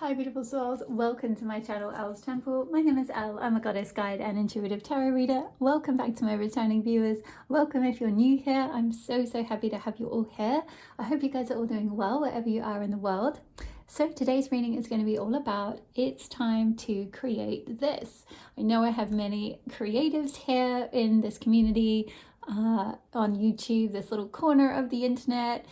Hi beautiful souls, welcome to my channel Elle's Temple. My name is Elle, I'm a goddess guide and intuitive tarot reader. Welcome back to my returning viewers. Welcome if you're new here. I'm so happy to have you all here. I hope you guys are all doing well wherever you are in the world. So today's reading is going to be all about it's time to create this. I know I have many creatives here in this community on YouTube, this little corner of the internet.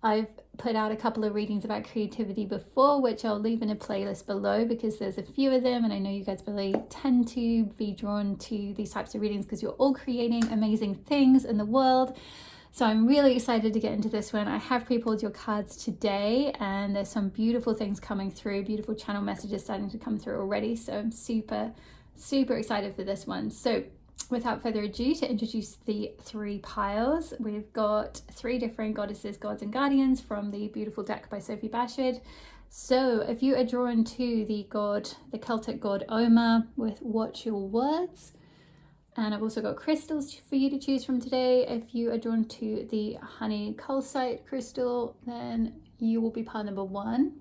I've put out a couple of readings about creativity before, which I'll leave in a playlist below because there's a few of them, and I know you guys really tend to be drawn to these types of readings because you're all creating amazing things in the world. So I'm really excited to get into this one. I have pre-pulled your cards today and there's some beautiful things coming through, beautiful channel messages starting to come through already. So I'm super excited for this one. So without further ado, to introduce the three piles, we've got three different goddesses, gods and guardians from the beautiful deck by Sophie Bashford. So if you are drawn to the Celtic god Ogma with Watch Your Words, and I've also got crystals for you to choose from today. If you are drawn to the honey calcite crystal, then you will be pile number 1.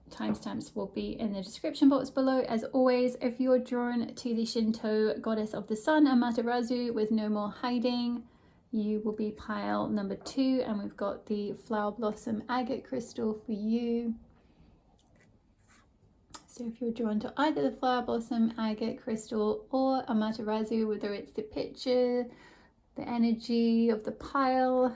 Timestamps will be in the description box below. As always, if you're drawn to the Shinto goddess of the sun, Amaterasu, with No More Hiding, you will be pile number 2. And we've got the flower blossom agate crystal for you. So if you're drawn to either the flower blossom agate crystal or Amaterasu, whether it's the picture, the energy of the pile,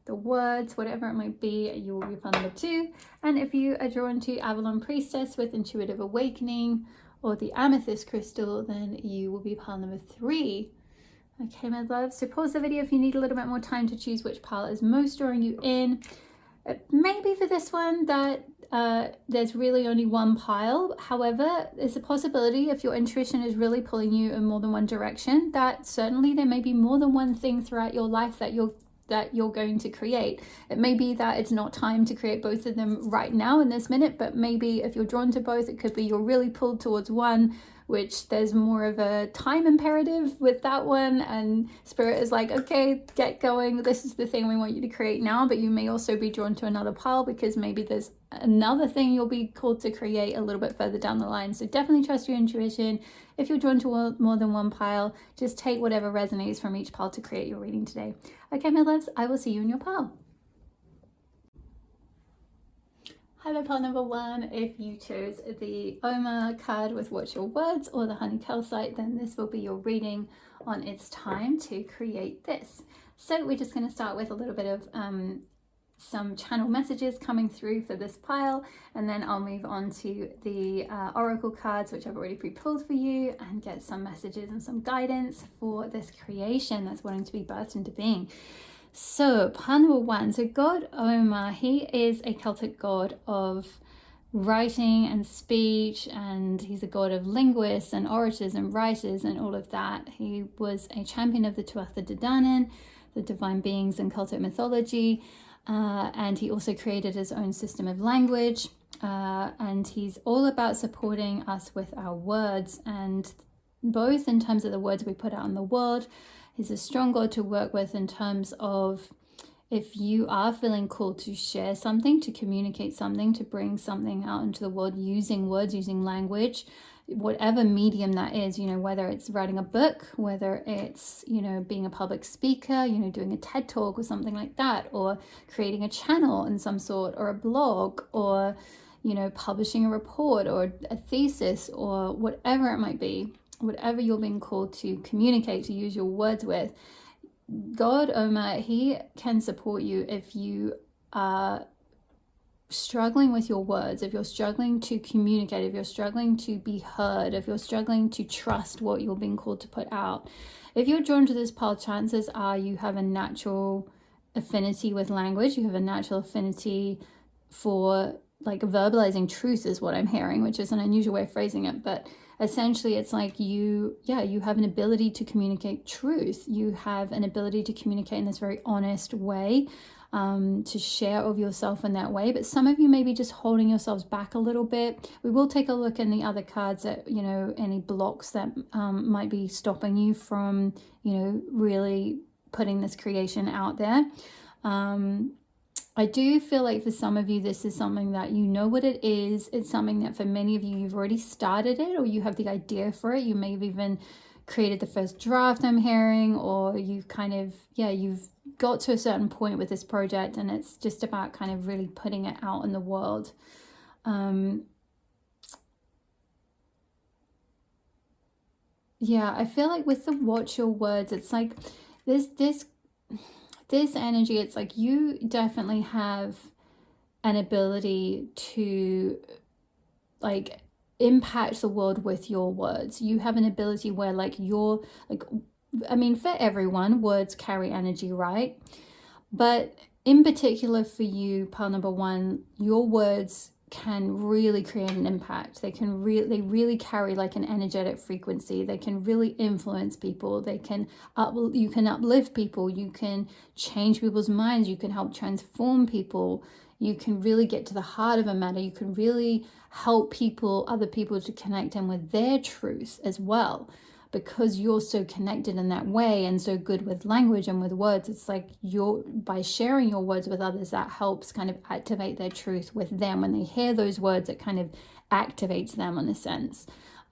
the words, whatever it might be, you will be pile number 2. And if you are drawn to Avalon Priestess with Intuitive Awakening or the Amethyst crystal, then you will be pile number 3. Okay, my love, so pause the video if you need a little bit more time to choose which pile is most drawing you in. Maybe for this one that there's really only one pile. However, there's a possibility if your intuition is really pulling you in more than one direction, that certainly there may be more than one thing throughout your life that you're going to create. It may be that it's not time to create both of them right now in this minute, but maybe if you're drawn to both, it could be you're really pulled towards one, which there's more of a time imperative with that one, and spirit is like, okay, get going, this is the thing we want you to create now. But you may also be drawn to another pile because maybe there's another thing you'll be called to create a little bit further down the line. So definitely trust your intuition. If you're drawn to more than one pile, just take whatever resonates from each pile to create your reading today. Okay, my loves, I will see you in your pile. Hi, my pile number 1. If you chose the Ogma card with Watch Your Words or the honey calcite, then this will be your reading on It's Time to Create This. So we're just going to start with a little bit of some channel messages coming through for this pile, and then I'll move on to the oracle cards, which I've already pre-pulled for you, and get some messages and some guidance for this creation that's wanting to be birthed into being. So pile number 1, so god Ogma, he is a Celtic god of writing and speech, and he's a god of linguists and orators and writers and all of that. He was a champion of the Tuatha De Danann, the divine beings in Celtic mythology, and he also created his own system of language, and he's all about supporting us with our words, and both in terms of the words we put out in the world. He's a strong god to work with in terms of if you are feeling called to share something, to communicate something, to bring something out into the world using words, using language, whatever medium that is, you know, whether it's writing a book, whether it's, you know, being a public speaker, you know, doing a TED talk or something like that, or creating a channel in some sort, or a blog, or, you know, publishing a report or a thesis, or whatever it might be. Whatever you're being called to communicate, to use your words with, god Ogma, he can support you if you are struggling with your words, if you're struggling to communicate, if you're struggling to be heard, if you're struggling to trust what you're being called to put out. If you're drawn to this pile, chances are you have a natural affinity with language, you have a natural affinity for like verbalizing truth is what I'm hearing, which is an unusual way of phrasing it, but essentially it's like you have an ability to communicate truth. You have an ability to communicate in this very honest way, to share of yourself in that way. But some of you may be just holding yourselves back a little bit. We will take a look in the other cards at, you know, any blocks that might be stopping you from, you know, really putting this creation out there. I do feel like for some of you, this is something that you know what it is. It's something that for many of you, you've already started it, or you have the idea for it. You may have even created the first draft, I'm hearing, or you've kind of, yeah, you've got to a certain point with this project, and it's just about kind of really putting it out in the world. Yeah, I feel like with the watch your words, it's like this energy, it's like you definitely have an ability to like impact the world with your words. You have an ability where like you're like, I mean, for everyone, words carry energy, right? But in particular for you, pile number one, your words can really create an impact. They really carry like an energetic frequency. They can really influence people. You can uplift people. You can change people's minds. You can help transform people. You can really get to the heart of a matter. You can really help other people to connect in with their truth as well, because you're so connected in that way and so good with language and with words. It's like by sharing your words with others, that helps kind of activate their truth with them. When they hear those words, it kind of activates them in a sense.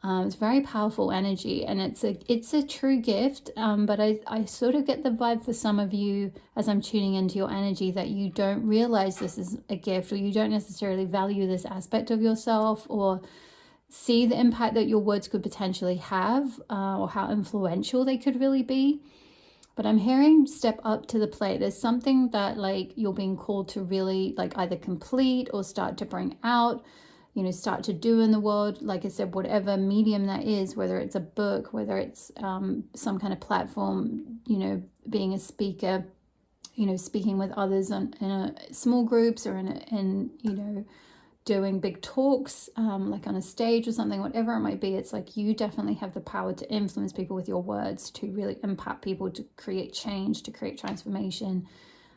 It's very powerful energy, and it's a true gift. But I sort of get the vibe for some of you as I'm tuning into your energy that you don't realize this is a gift, or you don't necessarily value this aspect of yourself, or see the impact that your words could potentially have, or how influential they could really be. But I'm hearing step up to the plate. There's something that like you're being called to really like either complete or start to bring out, start to do in the world. Like I said, whatever medium that is, whether it's a book, whether it's some kind of platform, being a speaker, speaking with others in small groups, or in doing big talks, like on a stage or something, whatever it might be. It's like you definitely have the power to influence people with your words, to really impact people, to create change, to create transformation,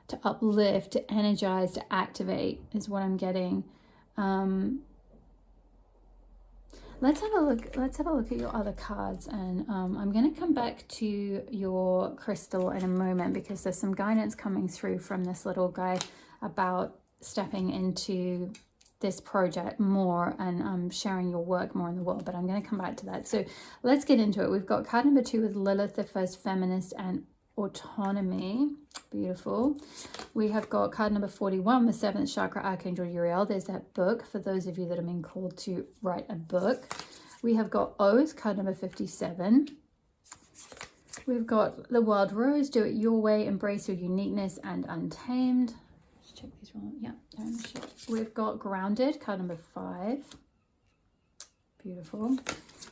to uplift, to energize, to activate is what I'm getting. Let's have a look at your other cards, and I'm going to come back to your crystal in a moment, because there's some guidance coming through from this little guy about stepping into this project more and sharing your work more in the world, but I'm going to come back to that. So let's get into it. We've got card number 2 with Lilith, the first feminist, and autonomy. Beautiful. We have got card number 41 with 7th chakra, Archangel Uriel. There's that book for those of you that have been called to write a book. We have got Oath, card number 57. We've got the Wild Rose, Do It Your Way, Embrace Your Uniqueness, and Untamed. Let's check these wrong. Yeah, they're in the shot. We've got Grounded, card number 5. Beautiful.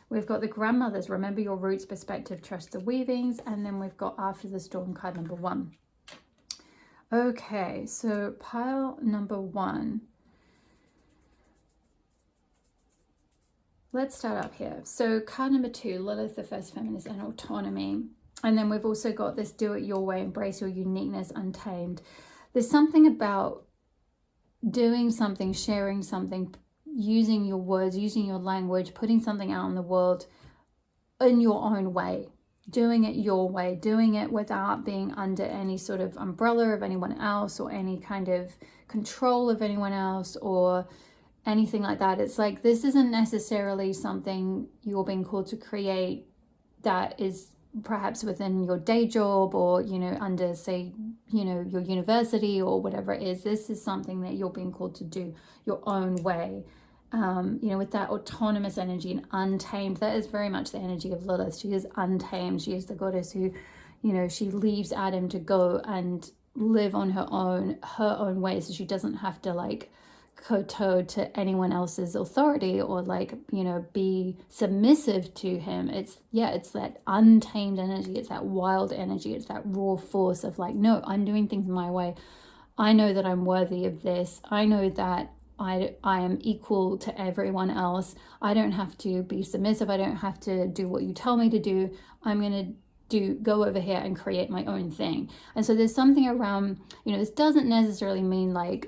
We've got the Grandmothers, Remember Your Roots, Perspective, Trust the Weavings. And then we've got After the Storm, card number 1. Okay, so pile number 1. Let's start up here. So card number 2, Lilith, the first feminist, and autonomy. And then we've also got this Do It Your Way, Embrace Your Uniqueness, Untamed. There's something about doing something, sharing something, using your words, using your language, putting something out in the world in your own way, doing it your way, doing it without being under any sort of umbrella of anyone else, or any kind of control of anyone else, or anything like that. It's like, this isn't necessarily something you're being called to create that is perhaps within your day job, or under, say, your university or whatever it is. This is something that you're being called to do your own way, with that autonomous energy and untamed. That is very much the energy of Lilith. She is untamed. She is the goddess who, she leaves Adam to go and live on her own way, so she doesn't have to like kowtow to anyone else's authority, or be submissive to him. It's that untamed energy. It's that wild energy. It's that raw force of like, no, I'm doing things my way. I know that I'm worthy of this. I know that I am equal to everyone else. I don't have to be submissive. I don't have to do what you tell me to do. I'm going to go over here and create my own thing. And so there's something around, this doesn't necessarily mean like,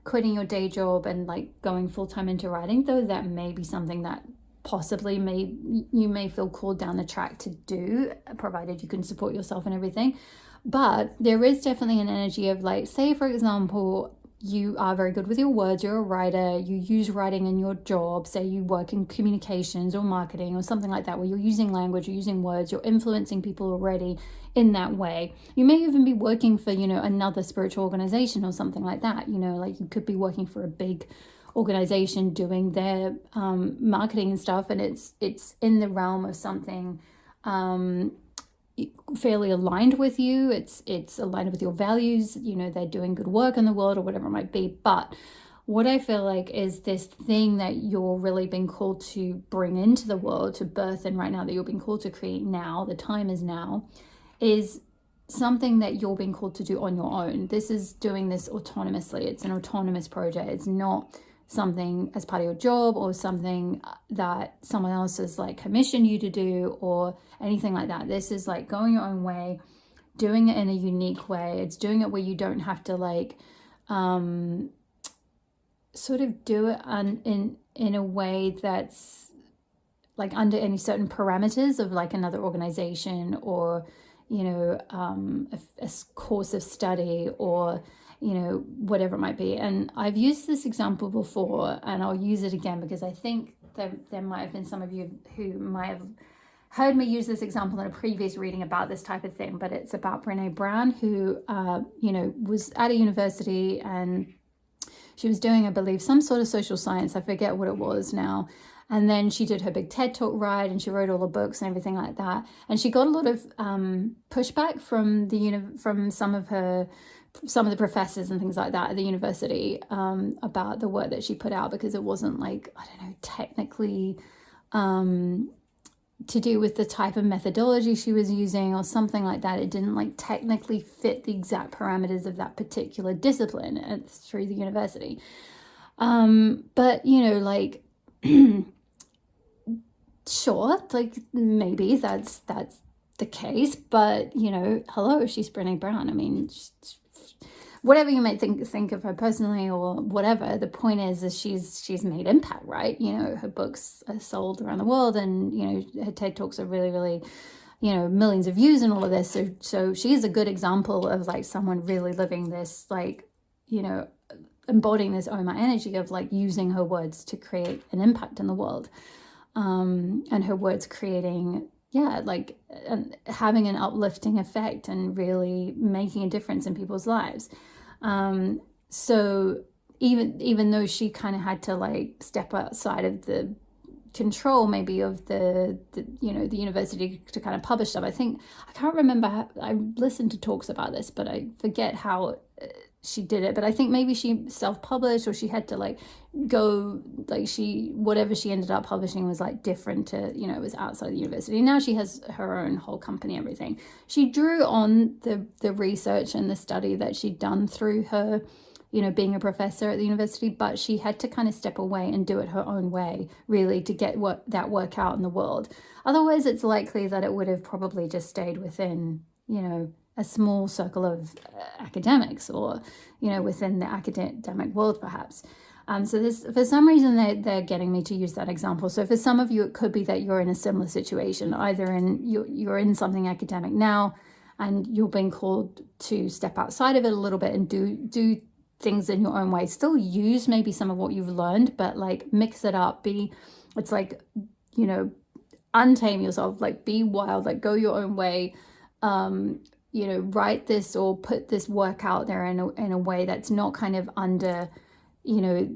quitting your day job and like going full-time into writing, though that may be something that possibly you may feel called down the track to do, provided you can support yourself and everything. But there is definitely an energy of like, say for example, you are very good with your words, you're a writer, you use writing in your job, say you work in communications or marketing or something like that, where you're using language, you're using words, you're influencing people already in that way. You may even be working for, you know, another spiritual organization or something like that, you know, like you could be working for a big organization doing their marketing and stuff, and it's in the realm of something fairly aligned with you, it's aligned with your values, you know, they're doing good work in the world or whatever it might be. But what I feel like is this thing that you're really being called to bring into the world, to birth in right now, that you're being called to create now, the time is now, is something that you're being called to do on your own. This is doing this autonomously. It's an autonomous project. It's not something as part of your job or something that someone else has like commissioned you to do or anything like that. This is like going your own way, doing it in a unique way. It's doing it where you don't have to like sort of do it in a way that's like under any certain parameters of like another organization or, you know, a course of study or, you know, whatever it might be. And I've used this example before and I'll use it again because I think there might have been some of you who might have heard me use this example in a previous reading about this type of thing, but it's about Brene Brown, who, you know, was at a university and she was doing, I believe, some sort of social science. I forget what it was now. And then she did her big TED Talk ride and she wrote all the books and everything like that. And she got a lot of pushback from some of the professors and things like that at the university about the work that she put out, because it wasn't like, I don't know, technically to do with the type of methodology she was using or something like that. It didn't like technically fit the exact parameters of that particular discipline through the university. But, you know, like, sure, like maybe that's the case, but, you know, hello, she's Brene Brown. I mean, whatever you might think of her personally or whatever, the point is she's made impact, right? You know, her books are sold around the world, and, you know, her TED Talks are really, really, you know, millions of views and all of this. So she's a good example of like someone really living this, like, you know, embodying this Ogma energy of like using her words to create an impact in the world, and her words creating, yeah, like having an uplifting effect and really making a difference in people's lives. So even though she kind of had to like step outside of the control maybe of the you know, the university to kind of publish stuff, I can't remember I listened to talks about this, but I forget how she did it. But I think maybe she self-published, or she had to like go, like whatever she ended up publishing was like different to, you know, it was outside the university. Now she has her own whole company, everything. She drew on the research and the study that she'd done through her, you know, being a professor at the university, but she had to kind of step away and do it her own way, really, to get that work out in the world. Otherwise, it's likely that it would have probably just stayed within, you know, a small circle of academics, or, you know, within the academic world, perhaps. So this, for some reason, they're getting me to use that example. So for some of you, it could be that you're in a similar situation, either you're in something academic now, and you're being called to step outside of it a little bit and do things in your own way. Still use maybe some of what you've learned, but like mix it up. It's like, you know, untame yourself, like be wild, like go your own way. You know, write this or put this work out there in a way that's not kind of under, you know,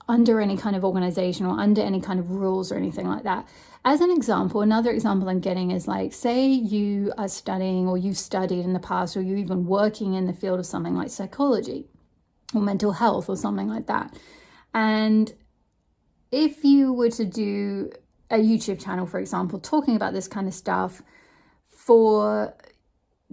under any kind of organization or under any kind of rules or anything like that. As an example, another example I'm getting is like, say you are studying, or you've studied in the past, or you're even working in the field of something like psychology or mental health or something like that. And if you were to do a YouTube channel, for example, talking about this kind of stuff for,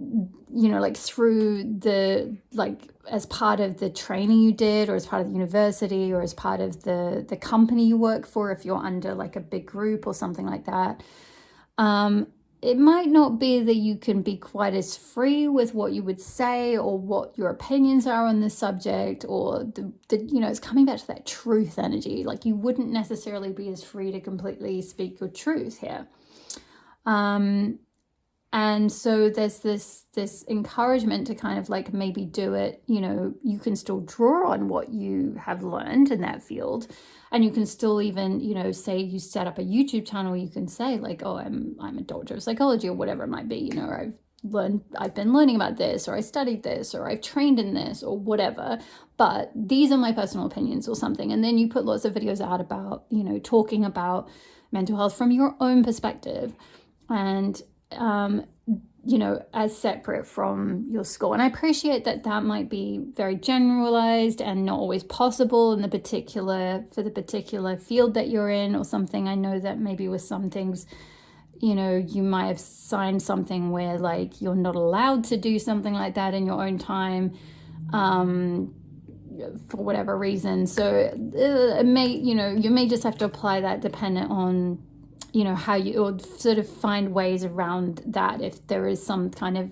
you know, like through the, like as part of the training you did, or as part of the university, or as part of the company you work for, if you're under like a big group or something like that, it might not be that you can be quite as free with what you would say or what your opinions are on this subject, or the you know, it's coming back to that truth energy. Like you wouldn't necessarily be as free to completely speak your truth here. And so there's this encouragement to kind of like maybe do it, you know, you can still draw on what you have learned in that field, and you can still even, you know, say you set up a YouTube channel, you can say like, oh, I'm a doctor of psychology or whatever it might be, you know, or I've been learning about this, or I studied this, or I've trained in this, or whatever, but these are my personal opinions or something. And then you put lots of videos out about, you know, talking about mental health from your own perspective, and you know, as separate from your school. And I appreciate that that might be very generalized and not always possible in the particular, for the particular field that you're in or something. I know that maybe with some things, you know, you might have signed something where like you're not allowed to do something like that in your own time, for whatever reason. So it may, you know, you may just have to apply that dependent on, you know, how you, or sort of find ways around that if there is some kind of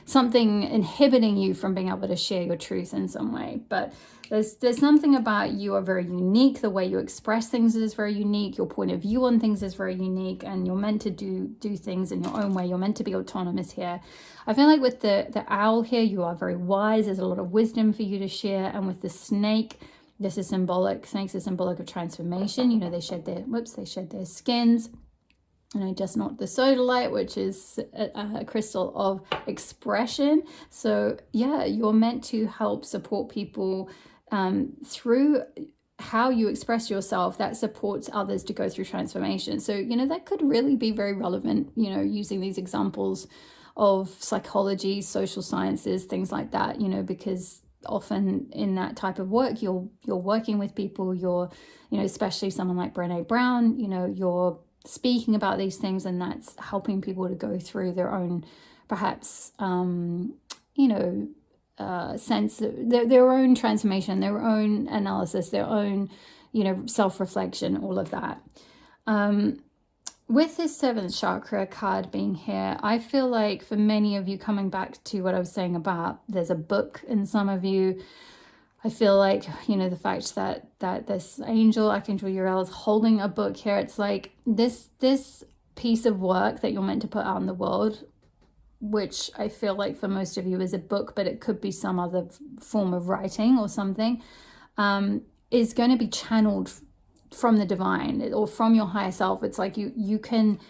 something inhibiting you from being able to share your truth in some way. But there's something about you are very unique. The way you express things is very unique. Your point of view on things is very unique, and you're meant to do things in your own way. You're meant to be autonomous here. I feel like with the owl here, you are very wise. There's a lot of wisdom for you to share. And with the snake, this is symbolic. Snakes are symbolic of transformation. You know, they shed their skins. And I just not the sodalite, which is a crystal of expression. So yeah, you're meant to help support people through how you express yourself. That supports others to go through transformation. So, you know, that could really be very relevant, you know, using these examples of psychology, social sciences, things like that, you know, because often in that type of work, you're working with people, you're, you know, especially someone like Brené Brown, you know, you're speaking about these things, and that's helping people to go through their own, perhaps, you know, sense of their own transformation, their own analysis, their own, you know, self-reflection, all of that. With this seventh chakra card being here, I feel like for many of you, coming back to what I was saying about there's a book in some of you, I feel like, you know, the fact that this Archangel Uriel is holding a book here, it's like this piece of work that you're meant to put out in the world, which I feel like for most of you is a book, but it could be some other form of writing or something, is going to be channeled from the divine or from your higher self. It's like you can,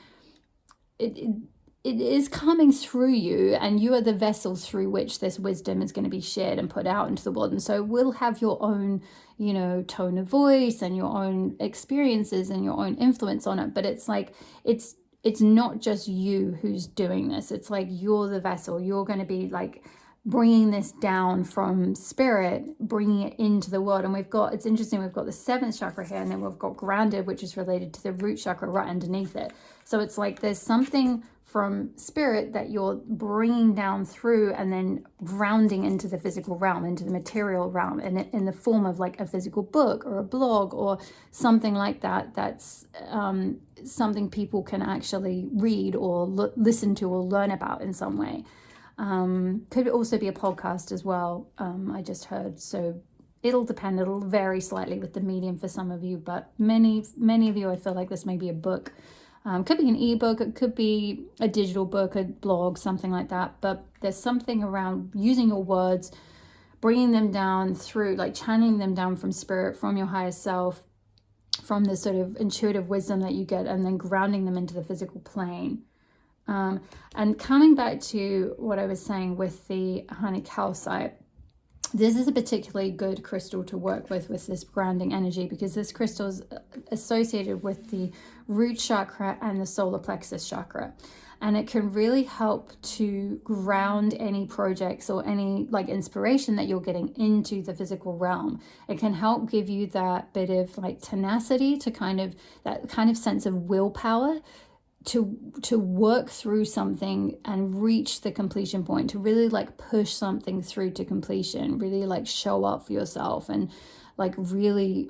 it is coming through you, and you are the vessels through which this wisdom is going to be shared and put out into the world. And so it will have your own, you know, tone of voice and your own experiences and your own influence on it. But it's like, it's not just you who's doing this. It's like you're the vessel. You're going to be like bringing this down from spirit, bringing it into the world. And we've got, it's interesting, we've got the seventh chakra here, and then we've got grounded, which is related to the root chakra right underneath it. So it's like there's something from spirit that you're bringing down through and then grounding into the physical realm, into the material realm, and in the form of like a physical book or a blog or something like that. That's something people can actually read or listen to or learn about in some way. Could also be a podcast as well, I just heard. So it'll depend, it'll vary slightly with the medium for some of you, but many of you, I feel like this may be a book. Could be an ebook, it could be a digital book, a blog, something like that. But there's something around using your words, bringing them down through, like channeling them down from spirit, from your higher self, from the sort of intuitive wisdom that you get, and then grounding them into the physical plane. And coming back to what I was saying with the honey calcite, this is a particularly good crystal to work with this grounding energy, because this crystal is associated with the root chakra and the solar plexus chakra. And it can really help to ground any projects or any like inspiration that you're getting into the physical realm. It can help give you that bit of like tenacity, to kind of that kind of sense of willpower to work through something and reach the completion point, to really like push something through to completion, really like show up for yourself, and like really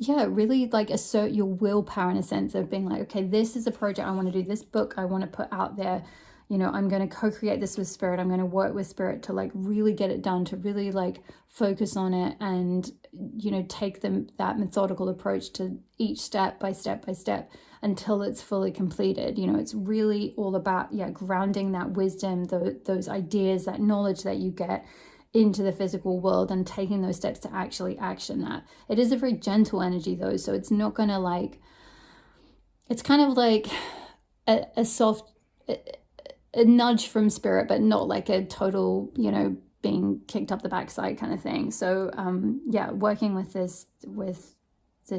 really like assert your willpower in a sense of being like, okay, this is a project I want to do, this book I want to put out there, you know, I'm going to co-create this with spirit. I'm going to work with spirit to like really get it done, to really like focus on it, and, you know, take that methodical approach to each step by step by step until it's fully completed. You know, it's really all about, yeah, grounding that wisdom, those ideas, that knowledge that you get into the physical world, and taking those steps to actually action that. It is a very gentle energy though, so it's not going to like, it's kind of like a soft, a nudge from spirit, but not like a total, you know, being kicked up the backside kind of thing. So yeah, working with this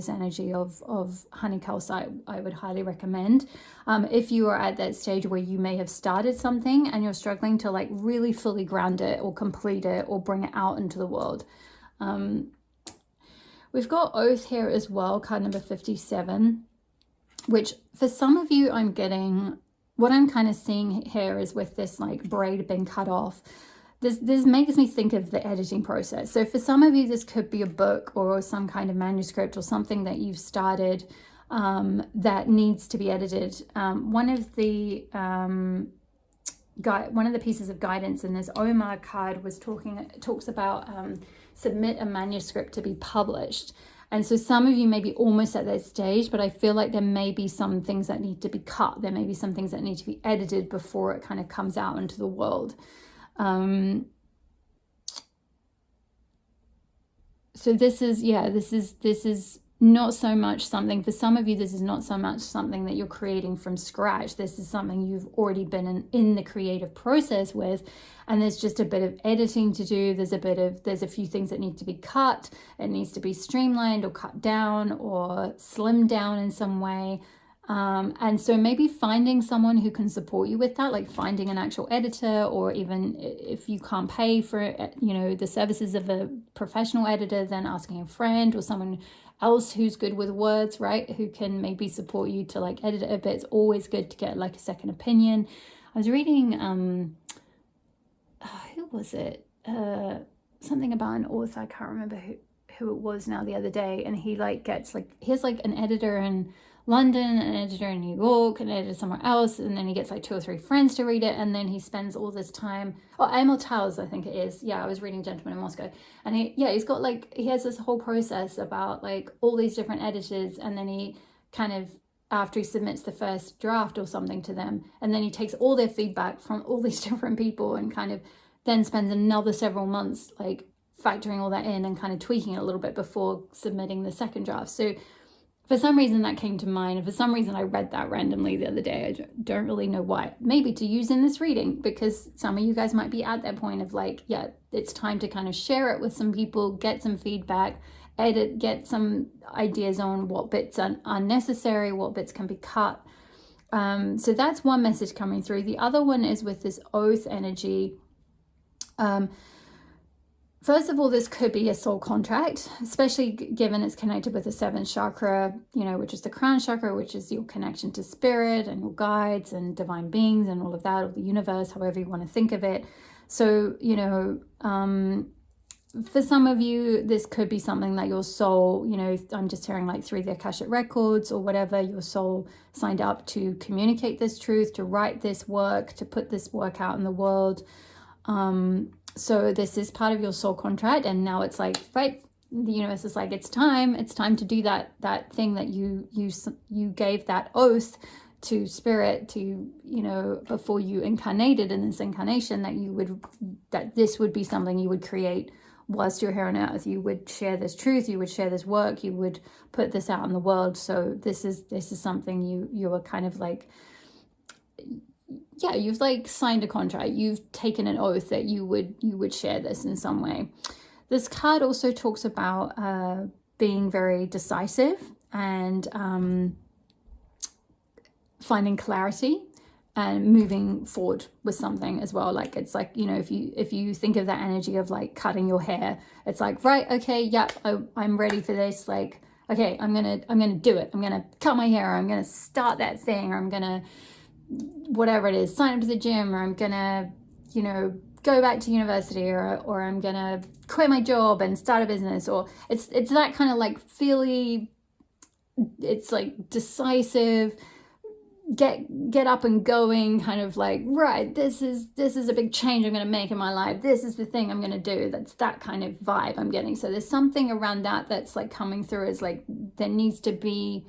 energy of honey calcite, I would highly recommend. If you are at that stage where you may have started something and you're struggling to like really fully ground it or complete it or bring it out into the world. We've got Oath here as well, card number 57, which for some of you, I'm getting, what I'm kind of seeing here is with this like braid being cut off, this makes me think of the editing process. So for some of you, this could be a book or some kind of manuscript or something that you've started that needs to be edited. One of the pieces of guidance in this Ogma card talks about submit a manuscript to be published. And so some of you may be almost at that stage, but I feel like there may be some things that need to be cut. There may be some things that need to be edited before it kind of comes out into the world. So this is not so much something, for some of you, this is not so much something that you're creating from scratch. This is something you've already been in the creative process with, and there's just a bit of editing to do. There's a few things that need to be cut. It needs to be streamlined or cut down or slimmed down in some way. And so maybe finding someone who can support you with that, like finding an actual editor, or even if you can't pay for, you know, the services of a professional editor, then asking a friend or someone else who's good with words, right, who can maybe support you to like edit it a bit. It's always good to get like a second opinion. I was reading, who was it? Something about an author, I can't remember who it was now, the other day, and he like gets like, here's like an editor in London, an editor in New York, an editor somewhere else, and then he gets like 2 or 3 friends to read it, and then he spends all this time, Amaterasu, I think it is. Yeah, I was reading Gentleman in Moscow, and he has this whole process about like all these different editors, and then he kind of, after he submits the first draft or something to them, and then he takes all their feedback from all these different people and kind of then spends another several months like factoring all that in and kind of tweaking it a little bit before submitting the second draft. So for some reason that came to mind, and for some reason I read that randomly the other day. I don't really know why. Maybe to use in this reading, because some of you guys might be at that point of like, yeah, it's time to kind of share it with some people, get some feedback, edit, get some ideas on what bits are unnecessary, what bits can be cut. So that's one message coming through. The other one is with this oath energy. First of all, this could be a soul contract, especially given it's connected with the 7th chakra, you know, which is the crown chakra, which is your connection to spirit and your guides and divine beings and all of that, or the universe, however you want to think of it. So, you know, for some of you, this could be something that your soul, you know, I'm just hearing like through the Akashic records or whatever, your soul signed up to communicate this truth, to write this work, to put this work out in the world. So this is part of your soul contract, and now it's like, right, the universe is like, it's time to do that thing that you gave that oath to spirit, to, you know, before you incarnated in this incarnation, that this would be something you would create whilst you're here on earth. You would share this truth, you would share this work, you would put this out in the world. So this is something you are kind of like, yeah, you've like signed a contract, you've taken an oath that you would share this in some way. This card also talks about being very decisive and finding clarity and moving forward with something as well. Like, it's like, you know, if you think of that energy of like cutting your hair, it's like, right, okay, yep, I'm ready for this. Like, okay, I'm gonna do it. I'm gonna cut my hair, or I'm gonna start that thing, or I'm gonna, whatever it is, sign up to the gym, or I'm gonna, you know, go back to university, or I'm gonna quit my job and start a business. Or it's that kind of like feely, it's like decisive, get up and going, kind of like, right, this is a big change I'm going to make in my life, this is the thing I'm going to do. That's that kind of vibe I'm getting. So there's something around that that's like coming through, as like there needs to be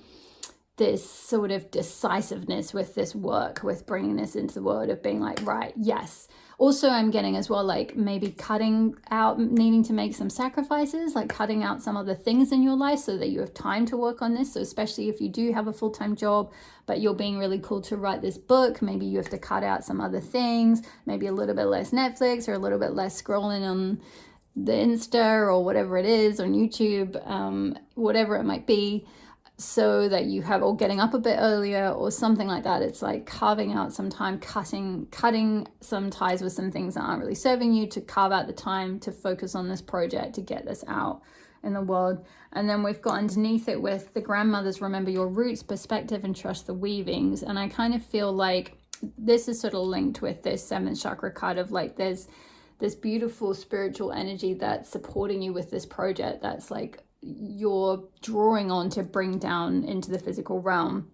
this sort of decisiveness with this work, with bringing this into the world, of being like, right, yes. Also, I'm getting as well, like maybe cutting out, needing to make some sacrifices, like cutting out some other things in your life so that you have time to work on this. So especially if you do have a full-time job, but you're being really cool to write this book, maybe you have to cut out some other things, maybe a little bit less Netflix, or a little bit less scrolling on the Insta or whatever it is, on YouTube, whatever it might be, so that you have, or getting up a bit earlier or something like that. It's like carving out some time, cutting some ties with some things that aren't really serving you, to carve out the time to focus on this project, to get this out in the world. And then we've got underneath it with the grandmothers, remember your roots, perspective, and trust the weavings. And I kind of feel like this is sort of linked with this 7th chakra card of like, there's this beautiful spiritual energy that's supporting you with this project, that's like you're drawing on to bring down into the physical realm.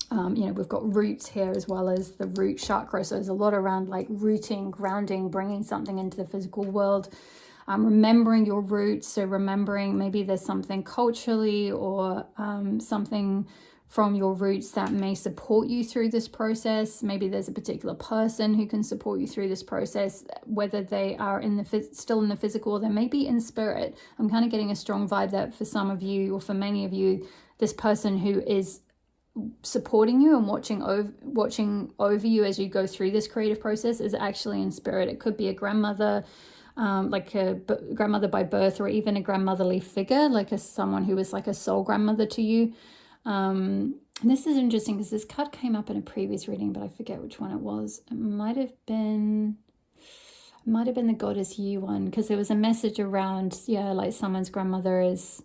We've got roots here as well as the root chakra, so there's a lot around like rooting, grounding, bringing something into the physical world, remembering your roots. So remembering, maybe there's something culturally or something from your roots that may support you through this process. Maybe there's a particular person who can support you through this process, whether they are still in the physical, or they may be in spirit. I'm kind of getting a strong vibe that for some of you, or for many of you, this person who is supporting you and watching over you as you go through this creative process is actually in spirit. It could be a grandmother, like a grandmother by birth, or even a grandmotherly figure, like someone who is like a soul grandmother to you. And this is interesting because this card came up in a previous reading, but I forget which one it was. It might have been the Goddess You one, because there was a message around, like someone's grandmother is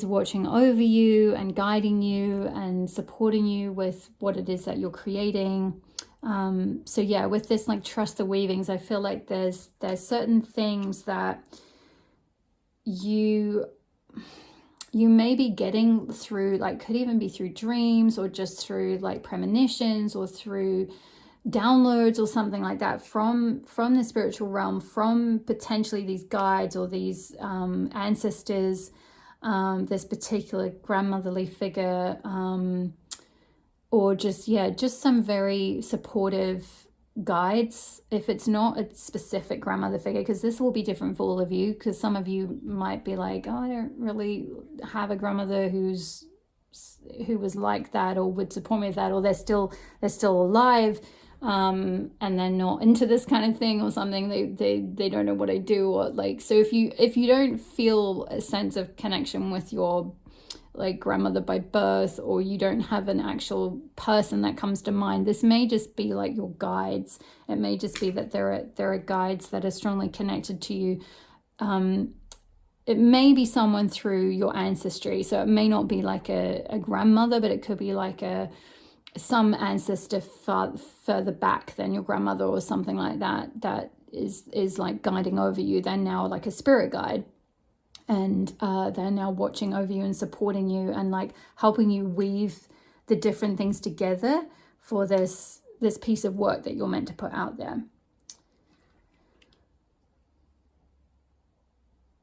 watching over you and guiding you and supporting you with what it is that you're creating. With this like trust the weavings, I feel like there's certain things that you may be getting through, like could even be through dreams, or just through like premonitions, or through downloads or something like that from the spiritual realm, from potentially these guides or these ancestors, this particular grandmotherly figure, or just some very supportive guides. If it's not a specific grandmother figure, because this will be different for all of you, because some of you might be like, oh, I don't really have a grandmother who was like that, or would support me with that, or they're still alive, and they're not into this kind of thing or something. They don't know what I do, or like, so if you don't feel a sense of connection with your like grandmother by birth, or you don't have an actual person that comes to mind, this may just be like your guides. It may just be that there are guides that are strongly connected to you. It may be someone through your ancestry, so it may not be like a grandmother, but it could be like some ancestor further back than your grandmother, or something like that is like guiding over you. They're now like a spirit guide, and they're now watching over you and supporting you, and like helping you weave the different things together for this piece of work that you're meant to put out there.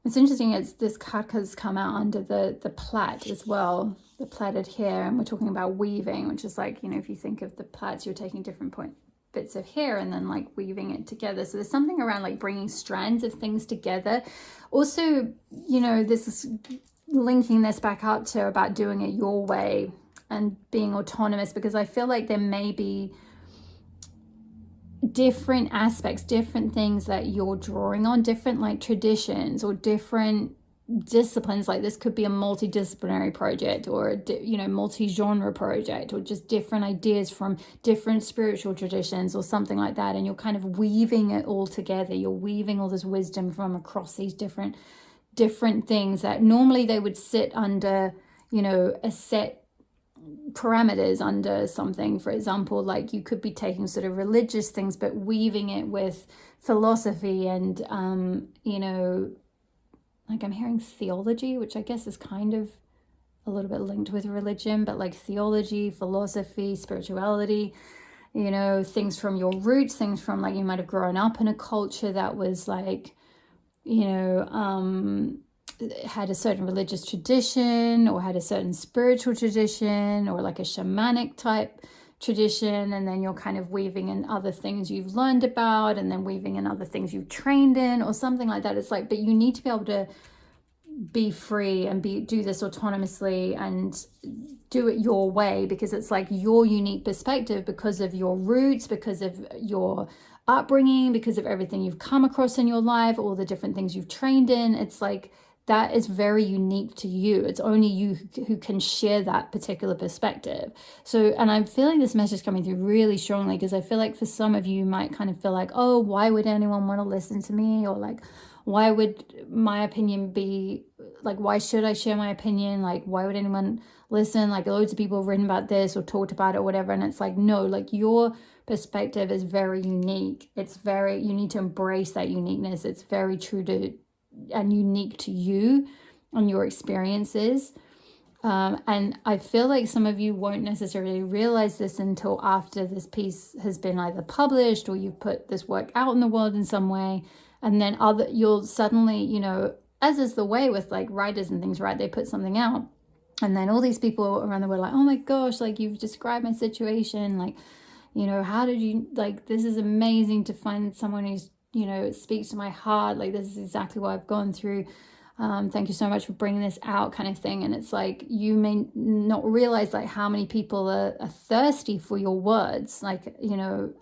It's interesting, this card has come out under the plait as well, the plaited hair, and we're talking about weaving, which is like, if you think of the plaits, you're taking different bits of hair and then like weaving it together. So there's something around like bringing strands of things together. Also, this is linking this back up to about doing it your way and being autonomous, because I feel like there may be different aspects, different things that you're drawing on, different like traditions or different disciplines. Like this could be a multidisciplinary project, or a multi-genre project, or just different ideas from different spiritual traditions or something like that, and you're kind of weaving it all together. You're weaving all this wisdom from across these different things that normally they would sit under a set parameters under something. For example, like you could be taking sort of religious things but weaving it with philosophy and like I'm hearing theology, which I guess is kind of a little bit linked with religion, but like theology, philosophy, spirituality, you know, things from your roots, things from like you might have grown up in a culture that was like, you know, had a certain religious tradition or had a certain spiritual tradition or like a shamanic type tradition, and then you're kind of weaving in other things you've learned about and then weaving in other things you've trained in or something like that. It's like, but you need to be able to be free and do this autonomously and do it your way, because it's like your unique perspective, because of your roots, because of your upbringing, because of everything you've come across in your life, all the different things you've trained in. It's like that is very unique to you. It's only you who can share that particular perspective. So, and I'm feeling this message coming through really strongly, because I feel like for some of you might kind of feel like, oh, why would anyone want to listen to me? Or like, why would my opinion be like, why should I share my opinion? Like, why would anyone listen? Like, loads of people have written about this or talked about it or whatever. And it's like, no, like your perspective is very unique. It's very, you need to embrace that uniqueness. It's very true to and unique to you and your experiences. And I feel like some of you won't necessarily realize this until after this piece has been either published or you've put this work out in the world in some way. And then you'll suddenly, you know, as is the way with like writers and things, right? They put something out and then all these people around the world are like, oh my gosh, like you've described my situation. Like, you know, how did you, like, this is amazing to find someone who's, you know, it speaks to my heart. Like, this is exactly what I've gone through. Thank you so much for bringing this out, kind of thing. And it's like, you may not realize like how many people are thirsty for your words. Like, you know,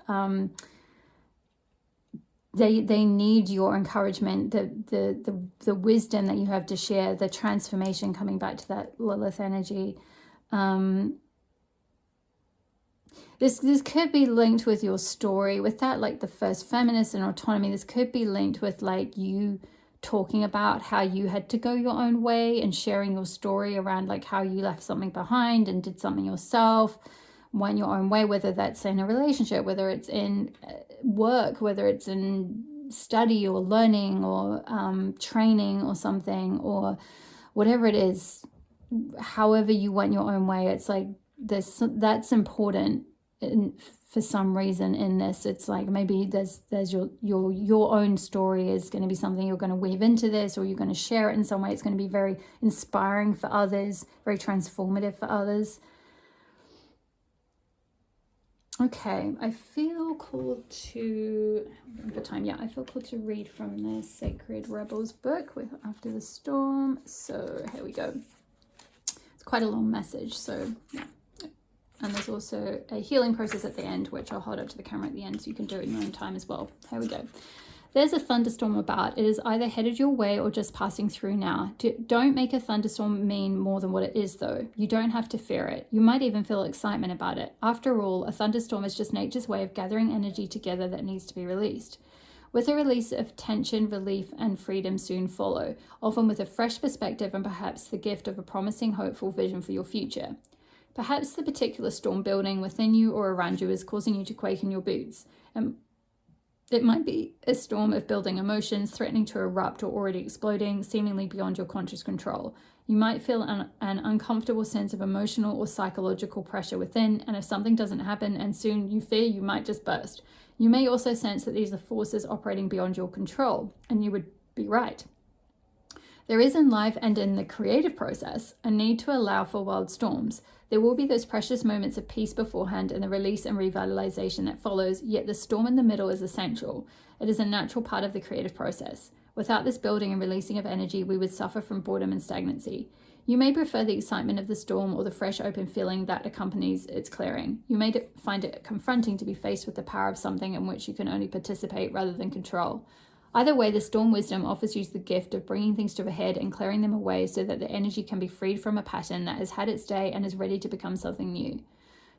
they need your encouragement, the wisdom that you have to share, the transformation, coming back to that Lilith energy. This could be linked with your story, with that, like the first feminist and autonomy. This could be linked with like you talking about how you had to go your own way and sharing your story around like how you left something behind and did something yourself, went your own way, whether that's in a relationship, whether it's in work, whether it's in study or learning or training or something, or whatever it is, however you went your own way. It's like this, that's important for some reason in this. It's like maybe there's your own story is going to be something you're going to weave into this, or you're going to share it in some way. It's going to be very inspiring for others, very transformative for others. Okay, I feel called to, for time, yeah, I feel called to read from the Sacred Rebels book with After the Storm. So here we go. It's quite a long message, so yeah. And there's also a healing process at the end, which I'll hold up to the camera at the end so you can do it in your own time as well. Here we go. There's a thunderstorm about. It is either headed your way or just passing through now. Don't make a thunderstorm mean more than what it is, though. You don't have to fear it. You might even feel excitement about it. After all, a thunderstorm is just nature's way of gathering energy together that needs to be released. With a release of tension, relief, and freedom soon follow, often with a fresh perspective and perhaps the gift of a promising, hopeful vision for your future. Perhaps the particular storm building within you or around you is causing you to quake in your boots. It might be a storm of building emotions threatening to erupt or already exploding, seemingly beyond your conscious control. You might feel an uncomfortable sense of emotional or psychological pressure within, and if something doesn't happen and soon you fear you might just burst. You may also sense that these are forces operating beyond your control, and you would be right. There is in life and in the creative process a need to allow for wild storms. There will be those precious moments of peace beforehand and the release and revitalization that follows, yet the storm in the middle is essential. It is a natural part of the creative process. Without this building and releasing of energy, we would suffer from boredom and stagnancy. You may prefer the excitement of the storm or the fresh, open feeling that accompanies its clearing. You may find it confronting to be faced with the power of something in which you can only participate rather than control. Either way, the storm wisdom offers you the gift of bringing things to a head and clearing them away so that the energy can be freed from a pattern that has had its day and is ready to become something new.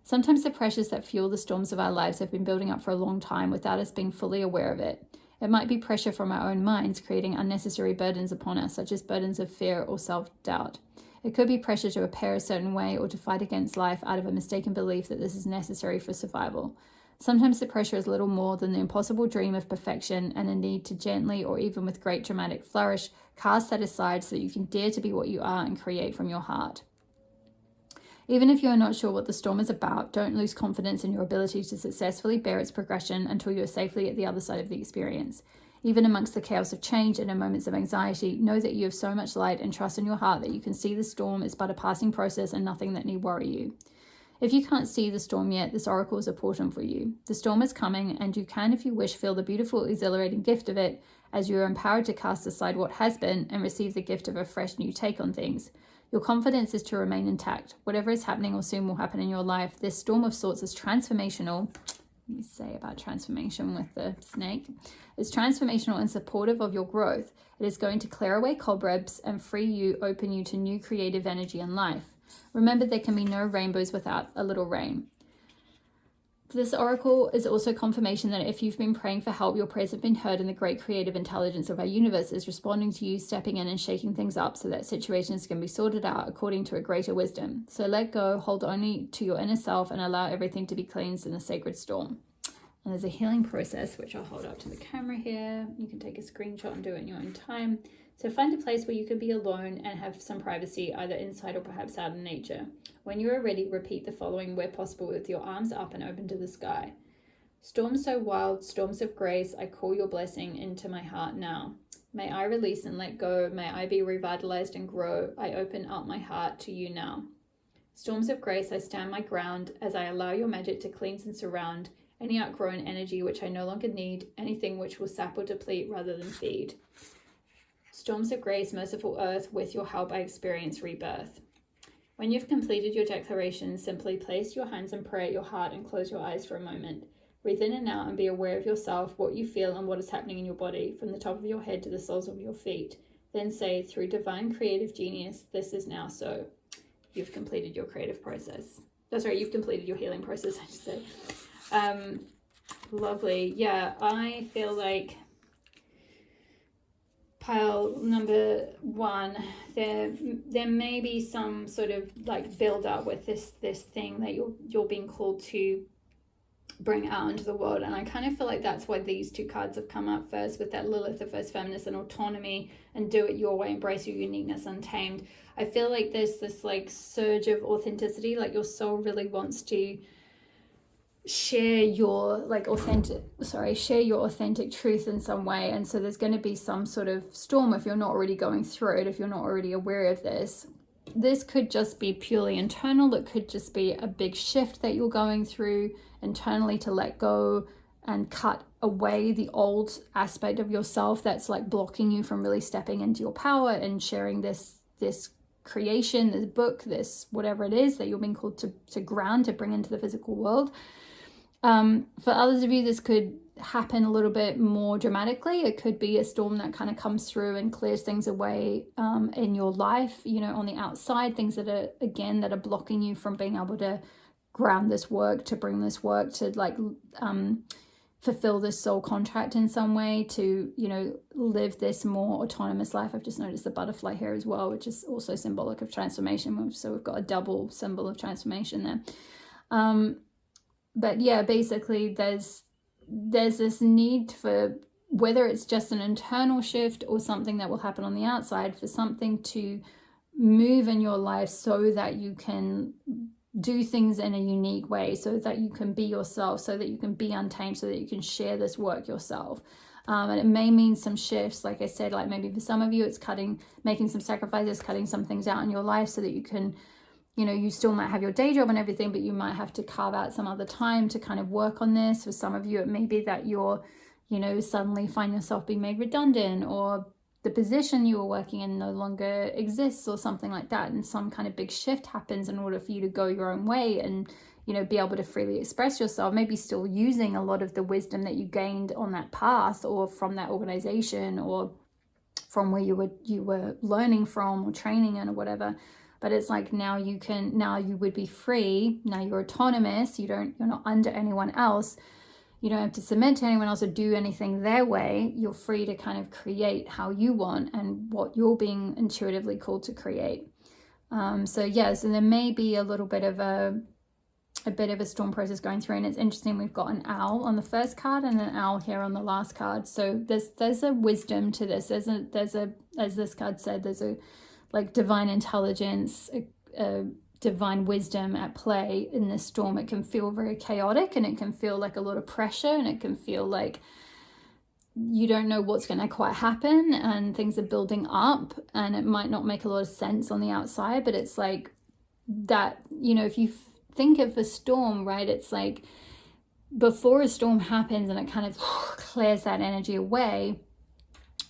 Sometimes the pressures that fuel the storms of our lives have been building up for a long time without us being fully aware of it. It might be pressure from our own minds creating unnecessary burdens upon us, such as burdens of fear or self-doubt. It could be pressure to appear a certain way or to fight against life out of a mistaken belief that this is necessary for survival. Sometimes the pressure is little more than the impossible dream of perfection and a need to gently, or even with great dramatic flourish, cast that aside so that you can dare to be what you are and create from your heart. Even if you are not sure what the storm is about, don't lose confidence in your ability to successfully bear its progression until you are safely at the other side of the experience. Even amongst the chaos of change and in moments of anxiety, know that you have so much light and trust in your heart that you can see the storm is but a passing process and nothing that need worry you. If you can't see the storm yet, this oracle is important for you. The storm is coming, and you can, if you wish, feel the beautiful, exhilarating gift of it as you are empowered to cast aside what has been and receive the gift of a fresh new take on things. Your confidence is to remain intact. Whatever is happening or soon will happen in your life, this storm of sorts is transformational. Let me say about transformation with the snake. It's transformational and supportive of your growth. It is going to clear away cobwebs and free you, open you to new creative energy and life. Remember, there can be no rainbows without a little rain. This oracle is also confirmation that if you've been praying for help, your prayers have been heard, and the great creative intelligence of our universe is responding to you, stepping in and shaking things up so that situations can be sorted out according to a greater wisdom. So let go, hold only to your inner self, and allow everything to be cleansed in a sacred storm. And there's a healing process, which I'll hold up to the camera here. You can take a screenshot and do it in your own time. So find a place where you can be alone and have some privacy, either inside or perhaps out in nature. When you are ready, repeat the following where possible with your arms up and open to the sky. Storms so wild, storms of grace, I call your blessing into my heart now. May I release and let go. May I be revitalized and grow. I open up my heart to you now. Storms of grace, I stand my ground as I allow your magic to cleanse and surround any outgrown energy which I no longer need, anything which will sap or deplete rather than feed. Storms of grace, merciful earth, with your help I experience rebirth. When you've completed your declaration, simply place your hands and pray at your heart and close your eyes for a moment. Breathe in and out and be aware of yourself, what you feel and what is happening in your body, from the top of your head to the soles of your feet. Then say, through divine creative genius, this is now so. You've completed your creative process. That's right, you've completed your healing process, I should say. Lovely. Yeah, I feel like pile number one, there may be some sort of like build up with this thing that you're being called to bring out into the world, and I kind of feel like that's why these two cards have come up first, with that Lilith, the first feminist, and autonomy and do it your way, embrace your uniqueness untamed. I feel like there's this like surge of authenticity, like your soul really wants to share your authentic truth in some way, and so there's going to be some sort of storm if you're not already going through it, if you're not already aware of this. This could just be purely internal. It could just be a big shift that you're going through internally to let go and cut away the old aspect of yourself that's like blocking you from really stepping into your power and sharing this creation, this book, this whatever it is that you're being called to ground, to bring into the physical world. For others of you, this could happen a little bit more dramatically. It could be a storm that kind of comes through and clears things away in your life, on the outside, things that are blocking you from being able to ground this work, to bring this work, to like fulfill this soul contract in some way, to live this more autonomous life. I've just noticed the butterfly here as well, which is also symbolic of transformation, so we've got a double symbol of transformation there. But yeah, basically there's this need for, whether it's just an internal shift or something that will happen on the outside, for something to move in your life so that you can do things in a unique way, so that you can be yourself, so that you can be untamed, so that you can share this work yourself. And it may mean some shifts, like I said, like maybe for some of you it's making some sacrifices, cutting some things out in your life so that you can, you still might have your day job and everything, but you might have to carve out some other time to kind of work on this. For some of you, it may be that you're, suddenly find yourself being made redundant, or the position you were working in no longer exists, or something like that. And some kind of big shift happens in order for you to go your own way and, be able to freely express yourself, maybe still using a lot of the wisdom that you gained on that path, or from that organization, or from where you were learning from or training in or whatever. But it's like now you would be free. Now you're autonomous. You're not under anyone else. You don't have to submit to anyone else or do anything their way. You're free to kind of create how you want and what you're being intuitively called to create. So there may be a little bit of a storm process going through, and it's interesting. We've got an owl on the first card and an owl here on the last card. So there's a wisdom to this. There's a as this card said, there's a like divine intelligence divine wisdom at play in this storm, it can feel very chaotic, and it can feel like a lot of pressure, and it can feel like you don't know what's going to quite happen, and things are building up, and it might not make a lot of sense on the outside, but it's like that, you know, if you think of a storm, right, it's like before a storm happens and it kind of clears that energy away,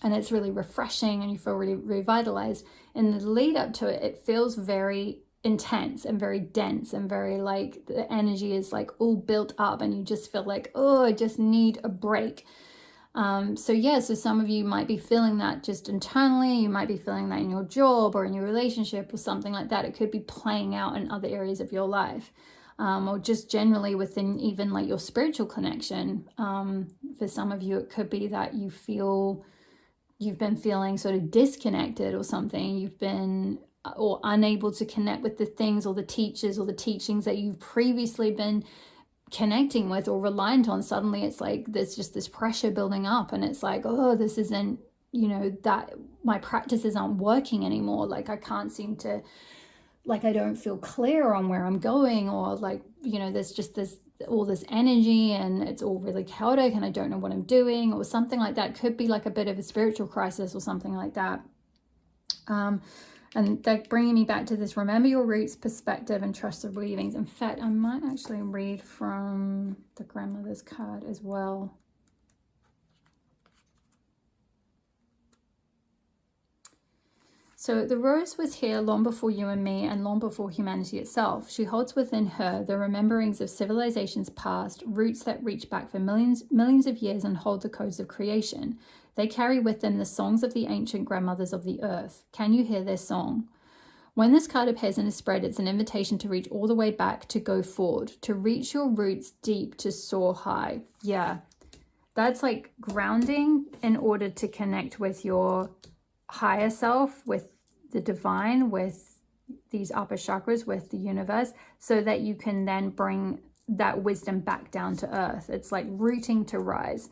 and it's really refreshing and you feel really revitalized. In the lead up to it, it feels very intense and very dense and very like the energy is like all built up, and you just feel like, oh, I just need a break. So some of you might be feeling that just internally. You might be feeling that in your job or in your relationship or something like that. It could be playing out in other areas of your life, or just generally within even like your spiritual connection. For some of you, it could be that you've been feeling sort of disconnected or something. You've been or unable to connect with the things or the teachers or the teachings that you've previously been connecting with or reliant on. Suddenly it's like there's just this pressure building up, and it's like, oh, this isn't, you know, that my practices aren't working anymore. Like I can't seem to, like I don't feel clear on where I'm going, or like, you know, there's just all this energy and it's all really chaotic and I don't know what I'm doing, or something like that. Could be like a bit of a spiritual crisis or something like that. And they're bringing me back to this remember your roots perspective and trust the weavings. In fact, I might actually read from the grandmother's card as well. So the rose was here long before you and me, and long before humanity itself. She holds within her the rememberings of civilizations past, roots that reach back for millions of years and hold the codes of creation. They carry with them the songs of the ancient grandmothers of the earth. Can you hear their song? When this card appears and is spread, it's an invitation to reach all the way back, to go forward, to reach your roots deep, to soar high. Yeah, that's like grounding in order to connect with your higher self, with the divine, with these upper chakras, with the universe, so that you can then bring that wisdom back down to earth. It's like rooting to rise.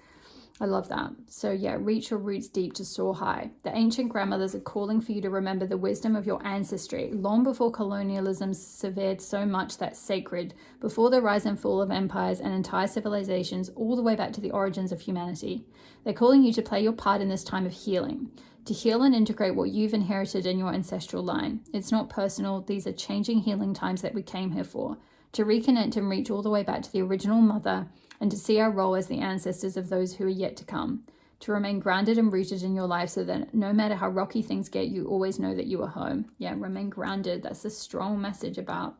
I love that. So yeah, reach your roots deep to soar high. The ancient grandmothers are calling for you to remember the wisdom of your ancestry, long before colonialism severed so much that's sacred, before the rise and fall of empires and entire civilizations, all the way back to the origins of humanity. They're calling you to play your part in this time of healing, to heal and integrate what you've inherited in your ancestral line. It's not personal. These are changing healing times that we came here for, to reconnect and reach all the way back to the original mother, and to see our role as the ancestors of those who are yet to come, to remain grounded and rooted in your life, so that no matter how rocky things get, you always know that you are home. Yeah, remain grounded. That's a strong message about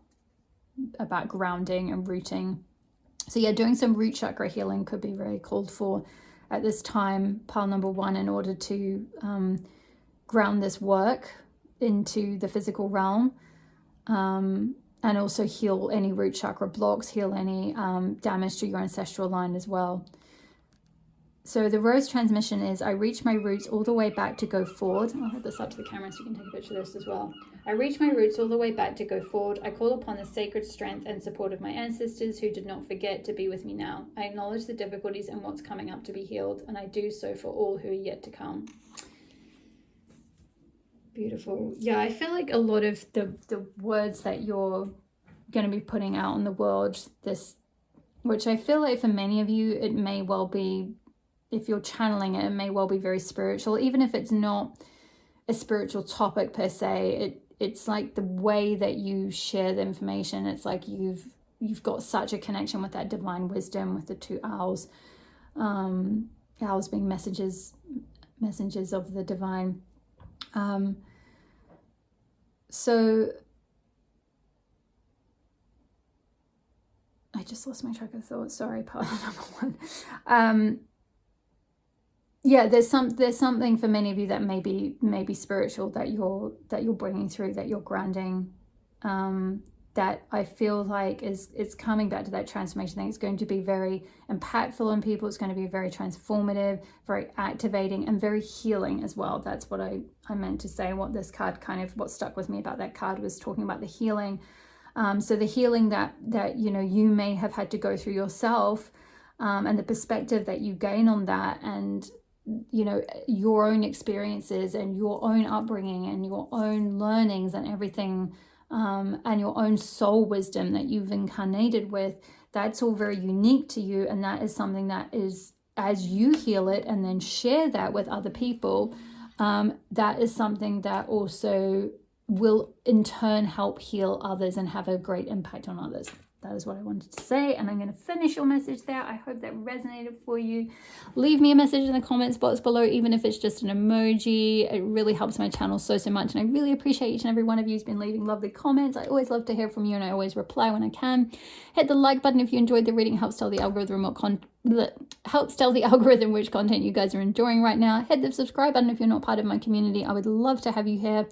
grounding and rooting. So yeah, doing some root chakra healing could be very called for at this time, pile number 1, in order to ground this work into the physical realm. And also heal any root chakra blocks, heal any damage to your ancestral line as well. So the rose transmission is, I reach my roots all the way back to go forward. I'll hold this up to the camera so you can take a picture of this as well. I reach my roots all the way back to go forward. I call upon the sacred strength and support of my ancestors who did not forget to be with me now. I acknowledge the difficulties and what's coming up to be healed, and I do so for all who are yet to come. Beautiful. Yeah, I feel like a lot of the words that you're going to be putting out in the world, this, which I feel like for many of you, it may well be, if you're channeling it, it may well be very spiritual, even if it's not a spiritual topic per se. It's like the way that you share the information. It's like you've got such a connection with that divine wisdom, with the 2 owls, owls being messengers of the divine. So I just lost my track of thought. Sorry, part number 1. Yeah, there's something for many of you that may be spiritual that you're bringing through, that you're grounding. That I feel like it's coming back to that transformation thing. It's going to be very impactful on people. It's going to be very transformative, very activating, and very healing as well. That's what I meant to say. What this card what stuck with me about that card was talking about the healing. So the healing that you know you may have had to go through yourself, and the perspective that you gain on that, and you know your own experiences and your own upbringing and your own learnings and everything and your own soul wisdom that you've incarnated with, that's all very unique to you. And that is something that is, as you heal it and then share that with other people, that is something that also will in turn help heal others and have a great impact on others. That is what I wanted to say, and I'm going to finish your message there. I hope that resonated for you. Leave me a message in the comments box below, even if it's just an emoji. It really helps my channel so much, and I really appreciate each and every one of you who's been leaving lovely comments. I always love to hear from you, and I always reply when I can. Hit the like button if you enjoyed the reading. Helps tell the algorithm which content you guys are enjoying right now. Hit the subscribe button if you're not part of my community. I would love to have you here.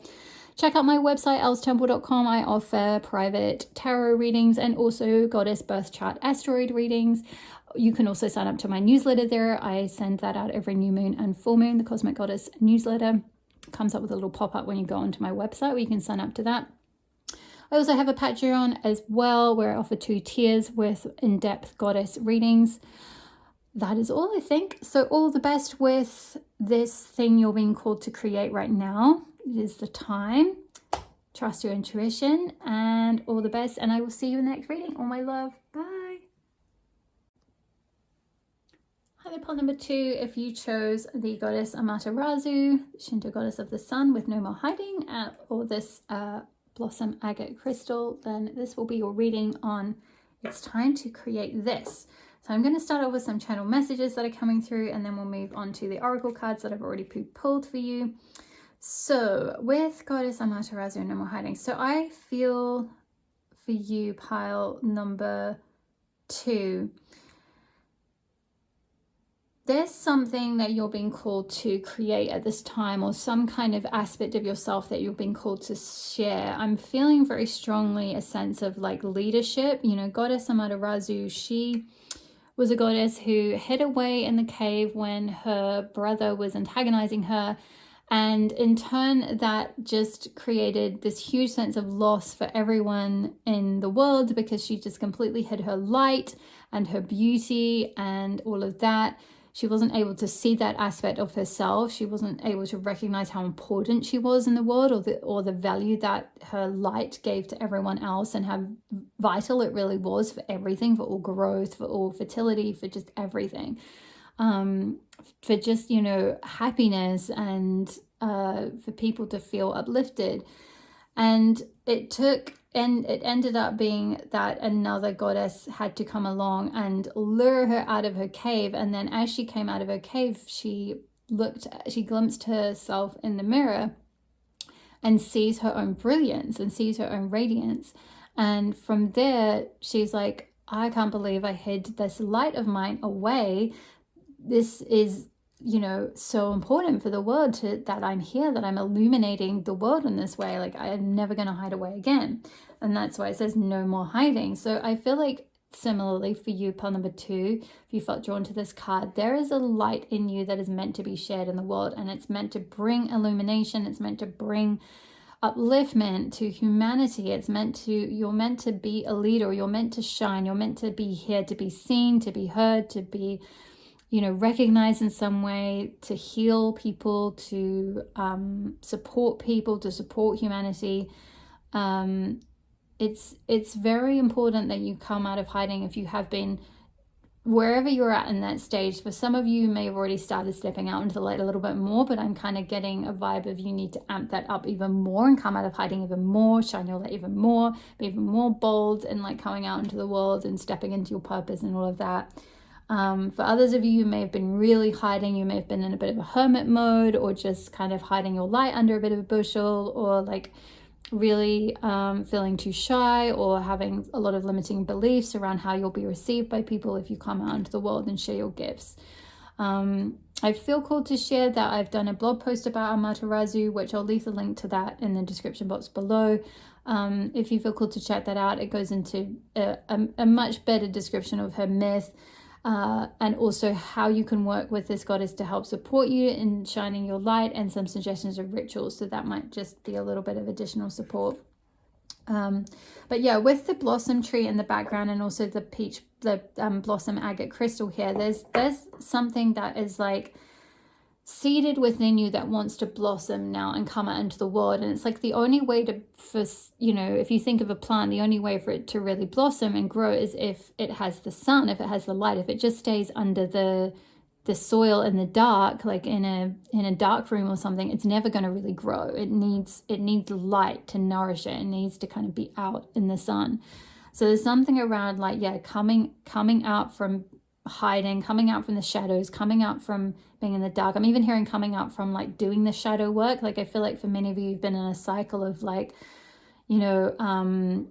Check out my website, elstemple.com. I offer private tarot readings and also goddess birth chart asteroid readings. You can also sign up to my newsletter there. I send that out every new moon and full moon. The Cosmic Goddess newsletter comes up with a little pop-up when you go onto my website where you can sign up to that. I also have a Patreon as well where I offer 2 tiers with in-depth goddess readings. That is all, I think. So all the best with this thing you're being called to create right now. It is the time. Trust your intuition, and all the best. And I will see you in the next reading. All my love. Bye. Hi there, pile number 2. If you chose the goddess Amaterasu, Shinto goddess of the sun with no more hiding, or this blossom agate crystal, then this will be your reading on it's time to create this. So I'm going to start off with some channel messages that are coming through, and then we'll move on to the oracle cards that I've already pulled for you. So with Goddess Amaterasu, no more hiding. So I feel for you, pile number 2. There's something that you're being called to create at this time, or some kind of aspect of yourself that you're being called to share. I'm feeling very strongly a sense of like leadership. You know, Goddess Amaterasu, she was a goddess who hid away in the cave when her brother was antagonizing her. And in turn, that just created this huge sense of loss for everyone in the world because she just completely hid her light and her beauty and all of that. She wasn't able to see that aspect of herself. She wasn't able to recognize how important she was in the world, or the value that her light gave to everyone else, and how vital it really was for everything, for all growth, for all fertility, for just everything. For just, you know, happiness and for people to feel uplifted. And it ended up being that another goddess had to come along and lure her out of her cave. And then as she came out of her cave, she glimpsed herself in the mirror and sees her own brilliance and sees her own radiance. And from there, she's like, I can't believe I hid this light of mine away. This is, you know, so important for the world that I'm here, that I'm illuminating the world in this way. Like, I am never going to hide away again. And that's why it says no more hiding. So I feel like similarly for you, pile number 2, if you felt drawn to this card, there is a light in you that is meant to be shared in the world, and it's meant to bring illumination. It's meant to bring upliftment to humanity. It's meant to, you're meant to be a leader. You're meant to shine. You're meant to be here to be seen, to be heard, to be, you know, recognized in some way, to heal people, to support people, to support humanity. It's very important that you come out of hiding if you have been, wherever you're at in that stage. For some of you may have already started stepping out into the light a little bit more, but I'm kind of getting a vibe of you need to amp that up even more and come out of hiding even more, shine your light even more, be even more bold and like coming out into the world and stepping into your purpose and all of that. For others of you, you may have been really hiding. You may have been in a bit of a hermit mode, or just kind of hiding your light under a bit of a bushel, or like really feeling too shy, or having a lot of limiting beliefs around how you'll be received by people if you come out into the world and share your gifts. I feel called to share that I've done a blog post about Amaterasu, which I'll leave the link to that in the description box below. If you feel called to check that out, it goes into a much better description of her myth, and also how you can work with this goddess to help support you in shining your light, and some suggestions of rituals. So that might just be a little bit of additional support. But yeah, with the blossom tree in the background, and also the blossom agate crystal here, there's something that is like seeded within you that wants to blossom now and come out into the world. And it's like the only way to, for, you know, if you think of a plant, the only way for it to really blossom and grow is if it has the sun, if it has the light. If it just stays under the soil in the dark, like in a dark room or something, it's never going to really grow. It needs light to nourish it. It needs to kind of be out in the sun. So there's something around like, yeah, coming out from hiding, coming out from the shadows, coming out from being in the dark. I'm even hearing coming out from like doing the shadow work. Like I feel like for many of you, you've been in a cycle of like, you know,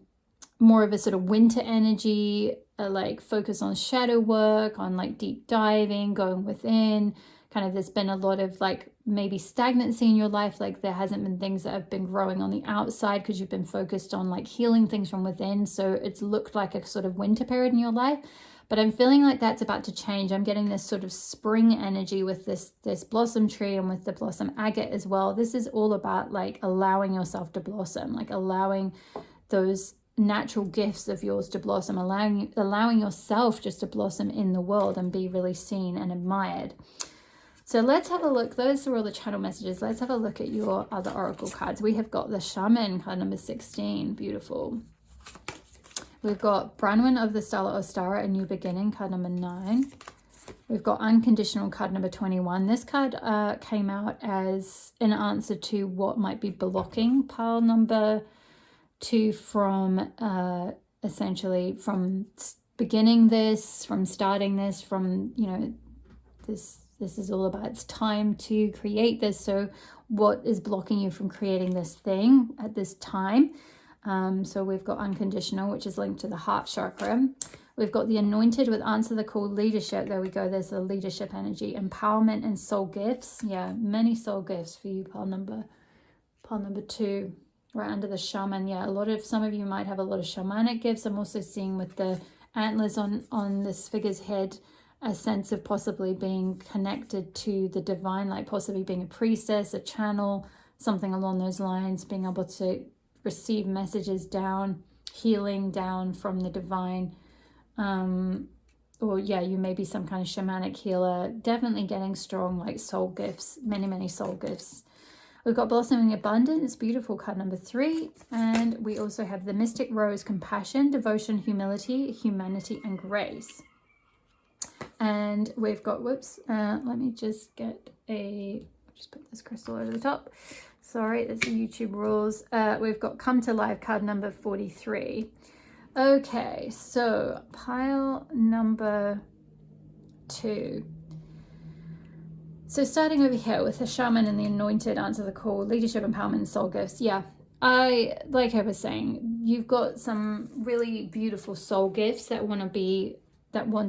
more of a sort of winter energy, like focus on shadow work, on like deep diving, going within. Kind of there's been a lot of like maybe stagnancy in your life, like there hasn't been things that have been growing on the outside because you've been focused on like healing things from within. So it's looked like a sort of winter period in your life. But I'm feeling like that's about to change. I'm getting this sort of spring energy with this blossom tree and with the blossom agate as well. This is all about like allowing yourself to blossom, like allowing those natural gifts of yours to blossom, allowing yourself just to blossom in the world and be really seen and admired. So let's have a look. Those are all the channel messages. Let's have a look at your other oracle cards. We have got the Shaman card number 16. Beautiful. We've got Branwen of the Stella Ostara, a new beginning, card number 9. We've got Unconditional, card number 21. This card came out as an answer to what might be blocking pile number 2 from essentially from beginning this, from starting this, from, you know, this is all about it's time to create this. So what is blocking you from creating this thing at this time? So we've got Unconditional, which is linked to the heart chakra. We've got the Anointed with Answer the Call, Leadership. There we go. There's the leadership energy, empowerment and soul gifts. Yeah, many soul gifts for you, pile number 2, right under the Shaman. Yeah, some of you might have a lot of shamanic gifts. I'm also seeing with the antlers on this figure's head, a sense of possibly being connected to the divine, like possibly being a priestess, a channel, something along those lines, being able to receive messages down, healing down from the divine. Or yeah, you may be some kind of shamanic healer, definitely getting strong like soul gifts, many soul gifts. We've got Blossoming Abundance, beautiful, card number 3. And we also have the Mystic Rose, Compassion, Devotion, Humility, Humanity, and Grace. And we've got, let me just put this crystal over the top. Sorry, that's the YouTube rules. We've got Come to Life, card number 43. Okay, so pile number 2. So starting over here with the Shaman and the Anointed, Answer the Call, Leadership, Empowerment, and Soul Gifts. Yeah, like I was saying, you've got some really beautiful soul gifts that want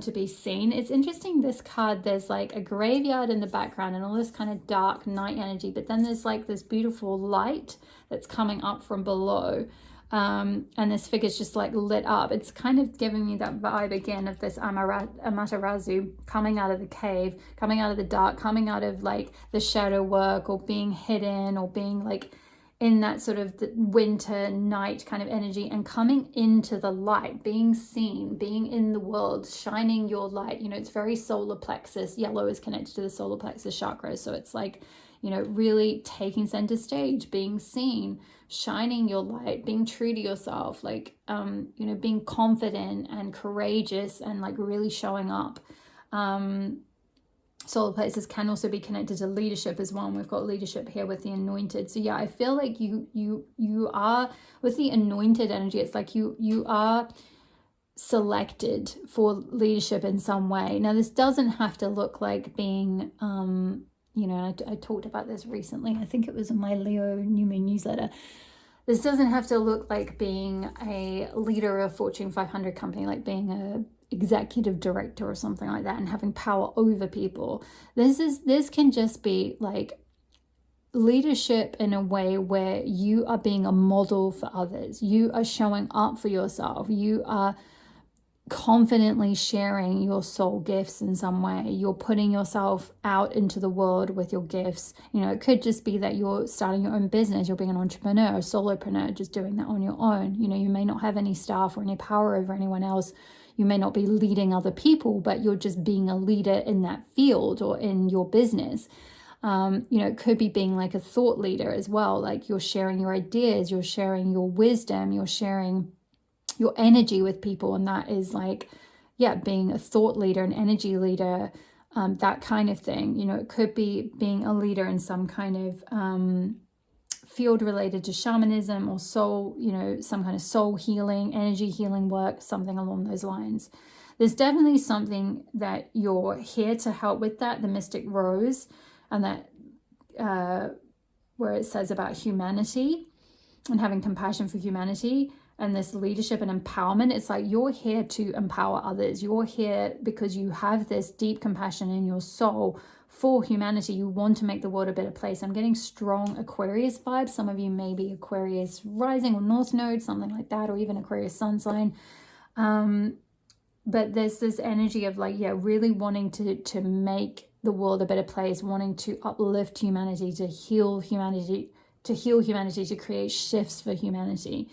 to be seen. It's interesting, this card, there's like a graveyard in the background and all this kind of dark night energy, but then there's like this beautiful light that's coming up from below, and this figure's just like lit up. It's kind of giving me that vibe again of this Amaterasu coming out of the cave, coming out of the dark, coming out of like the shadow work, or being hidden, or being like in that sort of the winter night kind of energy, and coming into the light, being seen, being in the world, shining your light. You know, it's very solar plexus. Yellow is connected to the solar plexus chakra. So it's like, you know, really taking center stage, being seen, shining your light, being true to yourself, like, you know, being confident and courageous and like really showing up. Solar plexus can also be connected to leadership as well. And we've got leadership here with the Anointed. So yeah, I feel like you are with the Anointed energy. It's like you are selected for leadership in some way. Now, this doesn't have to look like being, you know, I talked about this recently. I think it was in my Leo New Moon newsletter. This doesn't have to look like being a leader of a Fortune 500 company, like being a executive director or something like that and having power over people. This can just be like leadership in a way where you are being a model for others. You are showing up for yourself. You are confidently sharing your soul gifts in some way. You're putting yourself out into the world with your gifts. You know, it could just be that you're starting your own business. You're being an entrepreneur, a solopreneur, just doing that on your own. You know, you may not have any staff or any power over anyone else. You may not be leading other people, but you're just being a leader in that field or in your business. It could be being like a thought leader as well. Like you're sharing your ideas, you're sharing your wisdom, you're sharing your energy with people. And that is like, yeah, being a thought leader, an energy leader, that kind of thing. It could be being a leader in some kind of field related to shamanism or soul, some kind of soul healing, energy healing work, something along those lines. There's definitely something that you're here to help with that, the Mystic Rose, and that where it says about humanity and having compassion for humanity and this leadership and empowerment. It's like you're here to empower others. You're here because you have this deep compassion in your soul for humanity. You want to make the world a better place. I'm getting strong Aquarius vibes. Some of you may be Aquarius rising or North Node, something like that, or even Aquarius sun sign. But there's this energy of like, yeah, really wanting to make the world a better place, wanting to uplift humanity, to heal humanity, to create shifts for humanity.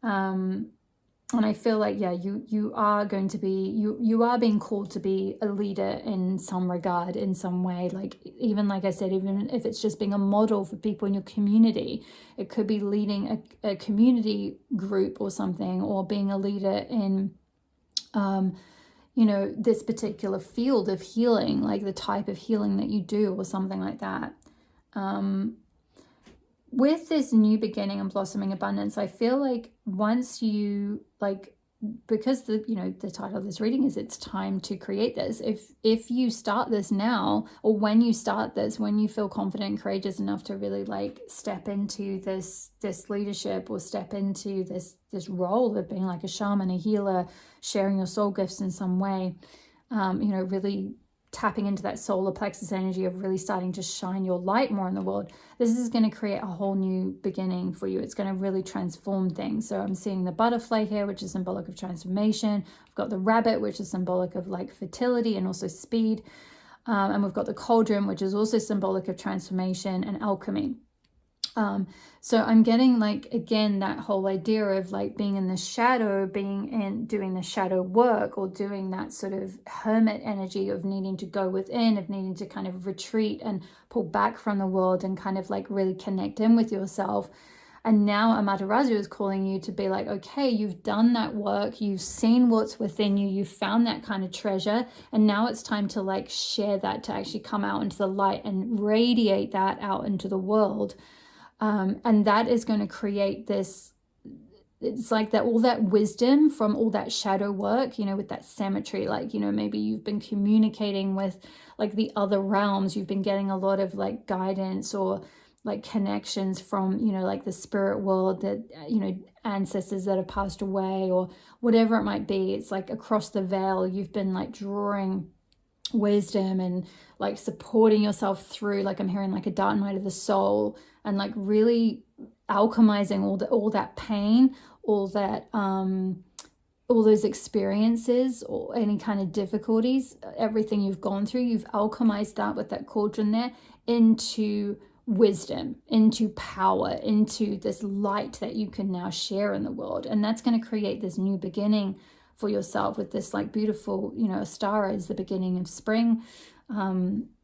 And I feel like, yeah, you are going to be, you are being called to be a leader in some regard, in some way. Like, even like I said, even if it's just being a model for people in your community, it could be leading a community group or something, or being a leader in, this particular field of healing, like the type of healing that you do or something like that. With this new beginning and blossoming abundance, I feel like once you because the title of this reading is It's Time to Create This. If you start this now, or when you start this, when you feel confident and courageous enough to really step into this leadership, or step into this role of being like a shaman, a healer, sharing your soul gifts in some way, really tapping into that solar plexus energy of really starting to shine your light more in the world, this is going to create a whole new beginning for you. It's going to really transform things. So I'm seeing the butterfly here, which is symbolic of transformation. I've got the rabbit, which is symbolic of fertility and also speed. And we've got the cauldron, which is also symbolic of transformation and alchemy. So I'm getting again, that whole idea of being in the shadow, doing the shadow work, or doing that sort of hermit energy of needing to go within, of needing to kind of retreat and pull back from the world and kind of really connect in with yourself. And now Amaterasu is calling you to be okay, you've done that work, you've seen what's within you, you've found that kind of treasure, and now it's time to share that, to actually come out into the light and radiate that out into the world. And that is going to create this, it's like that, all that wisdom from all that shadow work, with that symmetry, maybe you've been communicating with the other realms, you've been getting a lot of guidance or connections from, the spirit world, that, ancestors that have passed away, or whatever it might be. It's across the veil, you've been drawing wisdom and supporting yourself through, I'm hearing a dark night of the soul, and really alchemizing all that pain, all that all those experiences, or any kind of difficulties, everything you've gone through, you've alchemized that with that cauldron there into wisdom, into power, into this light that you can now share in the world. And that's going to create this new beginning for yourself with this beautiful, Astara is the beginning of spring.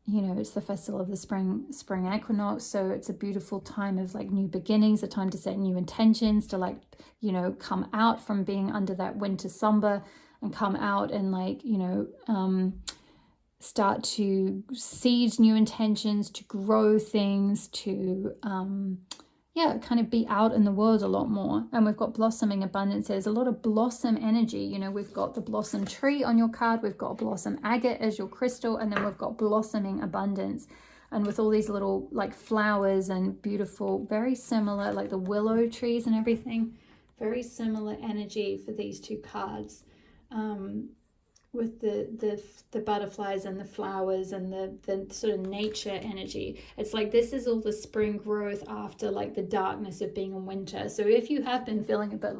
It's the festival of the spring equinox. So it's a beautiful time of new beginnings, a time to set new intentions, to come out from being under that winter slumber and come out and start to seed new intentions, to grow things, to kind of be out in the world a lot more. And we've got blossoming abundance. There's a lot of blossom energy. We've got the blossom tree on your card, we've got blossom agate as your crystal, and then we've got blossoming abundance. And with all these little flowers and beautiful, very similar, the willow trees and everything, very similar energy for these two cards. With the butterflies and the flowers and the sort of nature energy. It's this is all the spring growth after the darkness of being in winter. So if you have been feeling a bit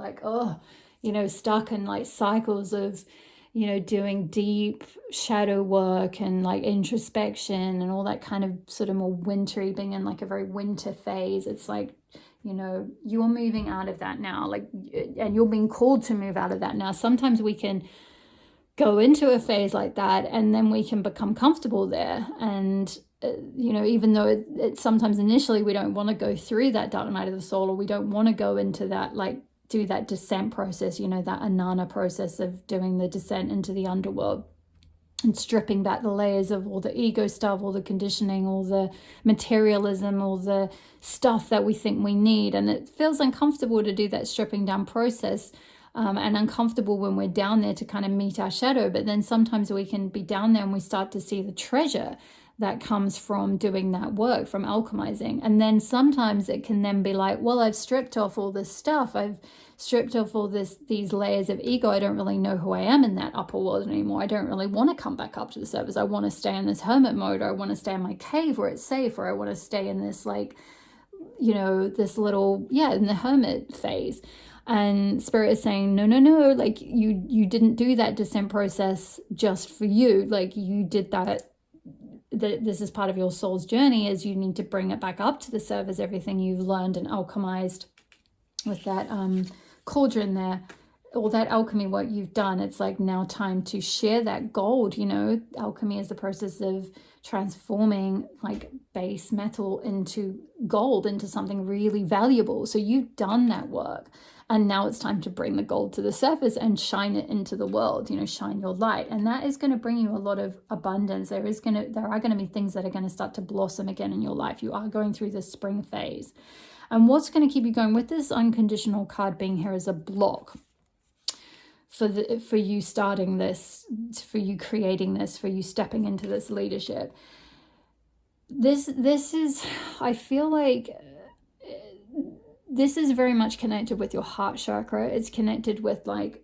stuck in cycles of doing deep shadow work and introspection and all that kind of sort of more wintry, being in a very winter phase, it's you're moving out of that now, and you're being called to move out of that now. Sometimes we can go into a phase like that, and then we can become comfortable there, and you know, even though it sometimes initially we don't want to go through that dark night of the soul, or we don't want to go into that, like do that descent process, you know, that Anana process of doing the descent into the underworld and stripping back the layers of all the ego stuff, all the conditioning, all the materialism, all the stuff that we think we need. And it feels uncomfortable to do that stripping down process, and uncomfortable when we're down there to kind of meet our shadow. But then sometimes we can be down there and we start to see the treasure that comes from doing that work, from alchemizing. And then sometimes it can then be like, well, I've stripped off all this stuff. I've stripped off all these layers of ego. I don't really know who I am in that upper world anymore. I don't really want to come back up to the surface. I want to stay in this hermit mode, or I want to stay in my cave where it's safe, or I want to stay in this, like, you know, this little, in the hermit phase. And Spirit is saying, no, like you didn't do that descent process just for you. Like you did that. This is part of your soul's journey, is you need to bring it back up to the surface, everything you've learned and alchemized with that cauldron there, all that alchemy work you've done. It's like now time to share that gold. You know, alchemy is the process of transforming like base metal into gold, into something really valuable. So you've done that work, and now it's time to bring the gold to the surface and shine it into the world, you know, shine your light. And that is going to bring you a lot of abundance. There are going to be things that are going to start to blossom again in your life. You are going through this spring phase. And what's going to keep you going with this unconditional card being here as a block for you starting this, for you creating this, for you stepping into this leadership. This is, I feel like this is very much connected with your heart chakra. It's connected with like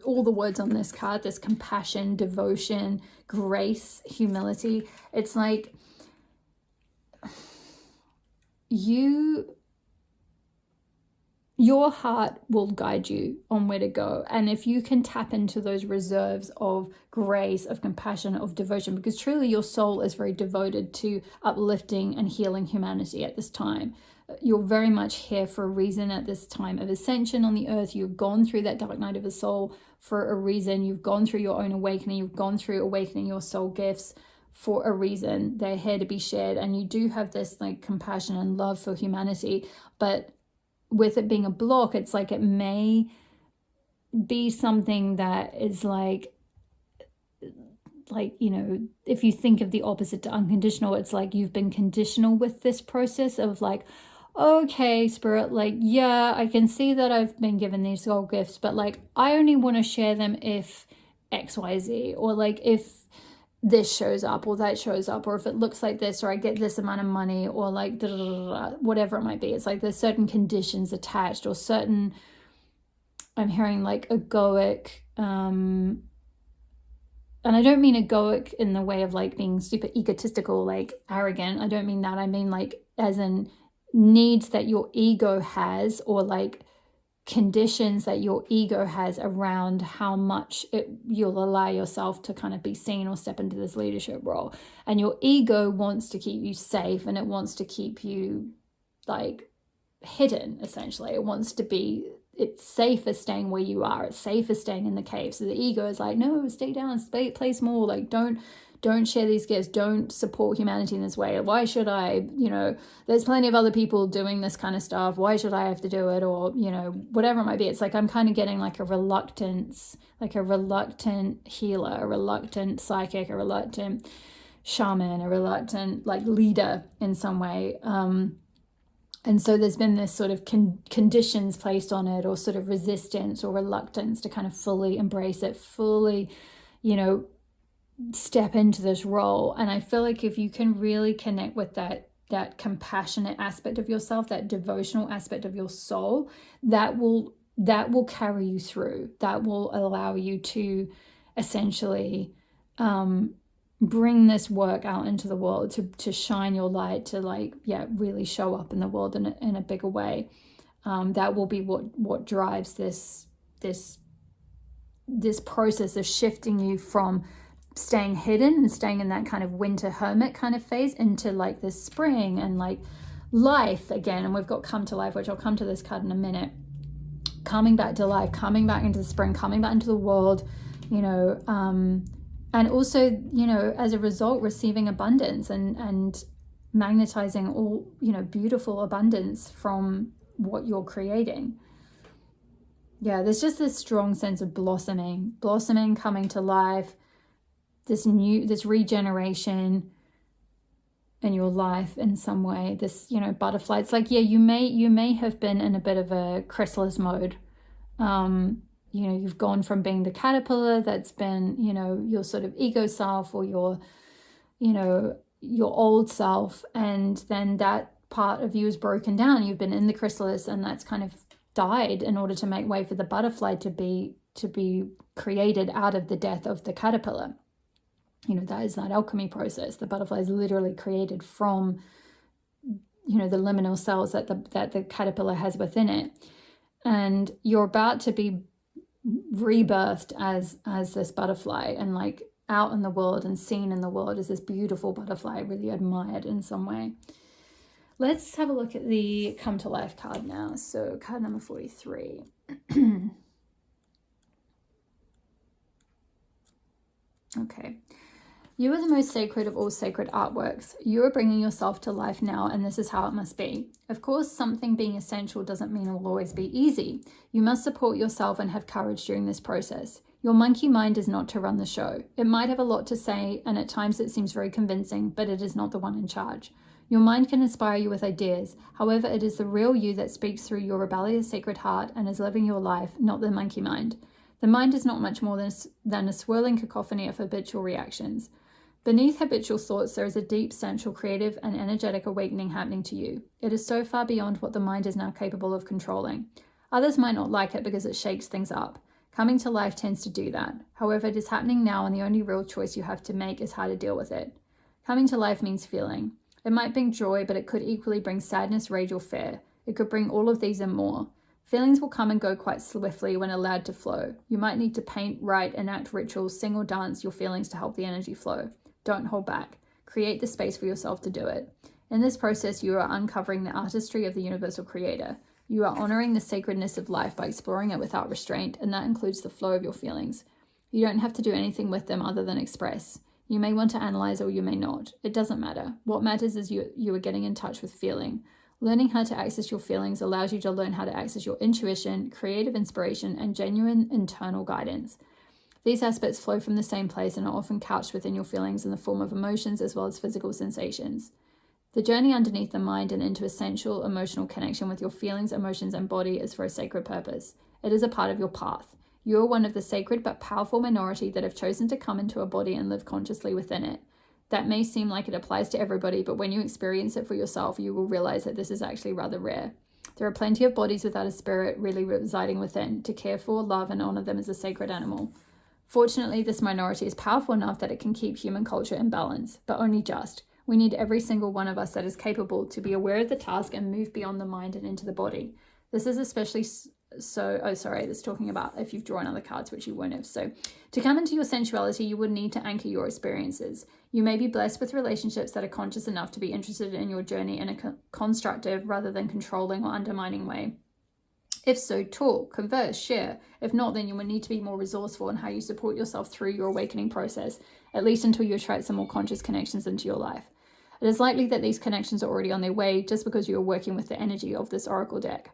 all the words on this card, this compassion, devotion, grace, humility. It's like your heart will guide you on where to go. And if you can tap into those reserves of grace, of compassion, of devotion, because truly your soul is very devoted to uplifting and healing humanity at this time. You're very much here for a reason at this time of ascension on the earth. You've gone through that dark night of the soul for a reason. You've gone through your own awakening. You've gone through awakening your soul gifts for a reason. They're here to be shared. And you do have this like compassion and love for humanity. But with it being a block, it's like it may be something that is like, you know, if you think of the opposite to unconditional, it's like you've been conditional with this process of like, okay, Spirit, like, yeah, I can see that I've been given these soul gifts, but like, I only want to share them if XYZ, or like if this shows up or that shows up, or if it looks like this, or I get this amount of money, or like whatever it might be. It's like there's certain conditions attached, or certain, I'm hearing like egoic, and I don't mean egoic in the way of like being super egotistical, like arrogant. I don't mean that. I mean like as in needs that your ego has, or like conditions that your ego has around how much you'll allow yourself to kind of be seen or step into this leadership role. And your ego wants to keep you safe, and it wants to keep you like hidden, essentially. It wants to be, it's safe as staying where you are. It's safe as staying in the cave. So the ego is like, no, stay down, play small. Like, don't share these gifts. Don't support humanity in this way. Why should I? You know, there's plenty of other people doing this kind of stuff. Why should I have to do it? Or, you know, whatever it might be. It's like I'm kind of getting like a reluctance, like a reluctant healer, a reluctant psychic, a reluctant shaman, a reluctant like leader in some way. And so there's been this sort of conditions placed on it, or sort of resistance or reluctance to kind of fully embrace it, fully, you know, step into this role. And I feel like if you can really connect with that compassionate aspect of yourself, that devotional aspect of your soul, that will carry you through. That will allow you to essentially bring this work out into the world, to shine your light, to like, really show up in the world in a bigger way. That will be what drives this process of shifting you from staying hidden and staying in that kind of winter hermit kind of phase into like this spring and like life again. And we've got come to life, which I'll come to this card in a minute. Coming back to life, coming back into the spring, coming back into the world, you know, And also, you know, as a result, receiving abundance and magnetizing all, you know, beautiful abundance from what you're creating. Yeah, there's just this strong sense of blossoming, coming to life, this regeneration in your life in some way. This, you know, butterfly. It's like, yeah, you may have been in a bit of a chrysalis mode. You know, you've gone from being the caterpillar that's been, you know, your sort of ego self, or your, you know, your old self, and then that part of you is broken down. You've been in the chrysalis, and that's kind of died in order to make way for the butterfly to be created out of the death of the caterpillar. You know, that is that alchemy process. The butterfly is literally created from, you know, the liminal cells that the caterpillar has within it. And you're about to be rebirthed as this butterfly, and like out in the world and seen in the world as this beautiful butterfly, really admired in some way. Let's have a look at the Come to Life card now. So card number 43. Okay. You are the most sacred of all sacred artworks. You are bringing yourself to life now, and this is how it must be. Of course, something being essential doesn't mean it will always be easy. You must support yourself and have courage during this process. Your monkey mind is not to run the show. It might have a lot to say, and at times it seems very convincing, but it is not the one in charge. Your mind can inspire you with ideas. However, it is the real you that speaks through your rebellious sacred heart and is living your life, not the monkey mind. The mind is not much more than a swirling cacophony of habitual reactions. Beneath habitual thoughts, there is a deep, central, creative, and energetic awakening happening to you. It is so far beyond what the mind is now capable of controlling. Others might not like it because it shakes things up. Coming to life tends to do that. However, it is happening now, and the only real choice you have to make is how to deal with it. Coming to life means feeling. It might bring joy, but it could equally bring sadness, rage, or fear. It could bring all of these and more. Feelings will come and go quite swiftly when allowed to flow. You might need to paint, write, enact rituals, sing, or dance your feelings to help the energy flow. Don't hold back. Create the space for yourself to do it. In this process, you are uncovering the artistry of the universal creator. You are honoring the sacredness of life by exploring it without restraint, and that includes the flow of your feelings. You don't have to do anything with them other than express. You may want to analyze, or you may not. It doesn't matter. What matters is you are getting in touch with feeling. Learning how to access your feelings allows you to learn how to access your intuition, creative inspiration, and genuine internal guidance. These aspects flow from the same place and are often couched within your feelings in the form of emotions as well as physical sensations. The journey underneath the mind and into essential emotional connection with your feelings, emotions, and body is for a sacred purpose. It is a part of your path. You are one of the sacred but powerful minority that have chosen to come into a body and live consciously within it. That may seem like it applies to everybody, but when you experience it for yourself, you will realize that this is actually rather rare. There are plenty of bodies without a spirit really residing within to care for, love, and honor them as a sacred animal. Fortunately, this minority is powerful enough that it can keep human culture in balance, but only just. We need every single one of us that is capable to be aware of the task and move beyond the mind and into the body. This is especially that's talking about if you've drawn other cards, which you won't have. So to come into your sensuality, you would need to anchor your experiences. You may be blessed with relationships that are conscious enough to be interested in your journey in a constructive rather than controlling or undermining way. If so, talk, converse, share. If not, then you will need to be more resourceful in how you support yourself through your awakening process, at least until you attract some more conscious connections into your life. It is likely that these connections are already on their way just because you are working with the energy of this oracle deck.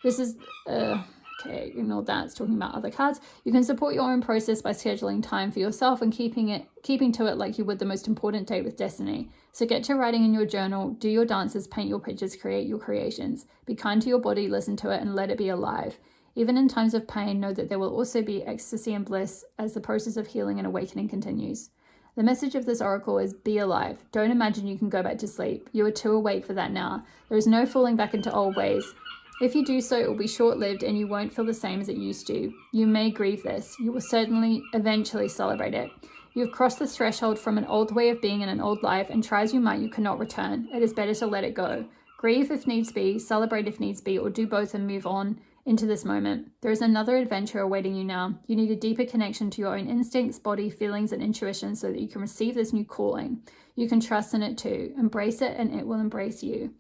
This is, okay, ignore that, it's talking about other cards. You can support your own process by scheduling time for yourself and keeping to it like you would the most important date with destiny. So get to writing in your journal, do your dances, paint your pictures, create your creations. Be kind to your body, listen to it, and let it be alive. Even in times of pain, know that there will also be ecstasy and bliss as the process of healing and awakening continues. The message of this oracle is be alive. Don't imagine you can go back to sleep. You are too awake for that now. There is no falling back into old ways. If you do so, it will be short-lived and you won't feel the same as it used to. You may grieve this. You will certainly eventually celebrate it. You have crossed the threshold from an old way of being in an old life, and try as you might, you cannot return. It is better to let it go. Grieve if needs be, celebrate if needs be, or do both and move on into this moment. There is another adventure awaiting you now. You need a deeper connection to your own instincts, body, feelings, and intuition so that you can receive this new calling. You can trust in it too. Embrace it and it will embrace you.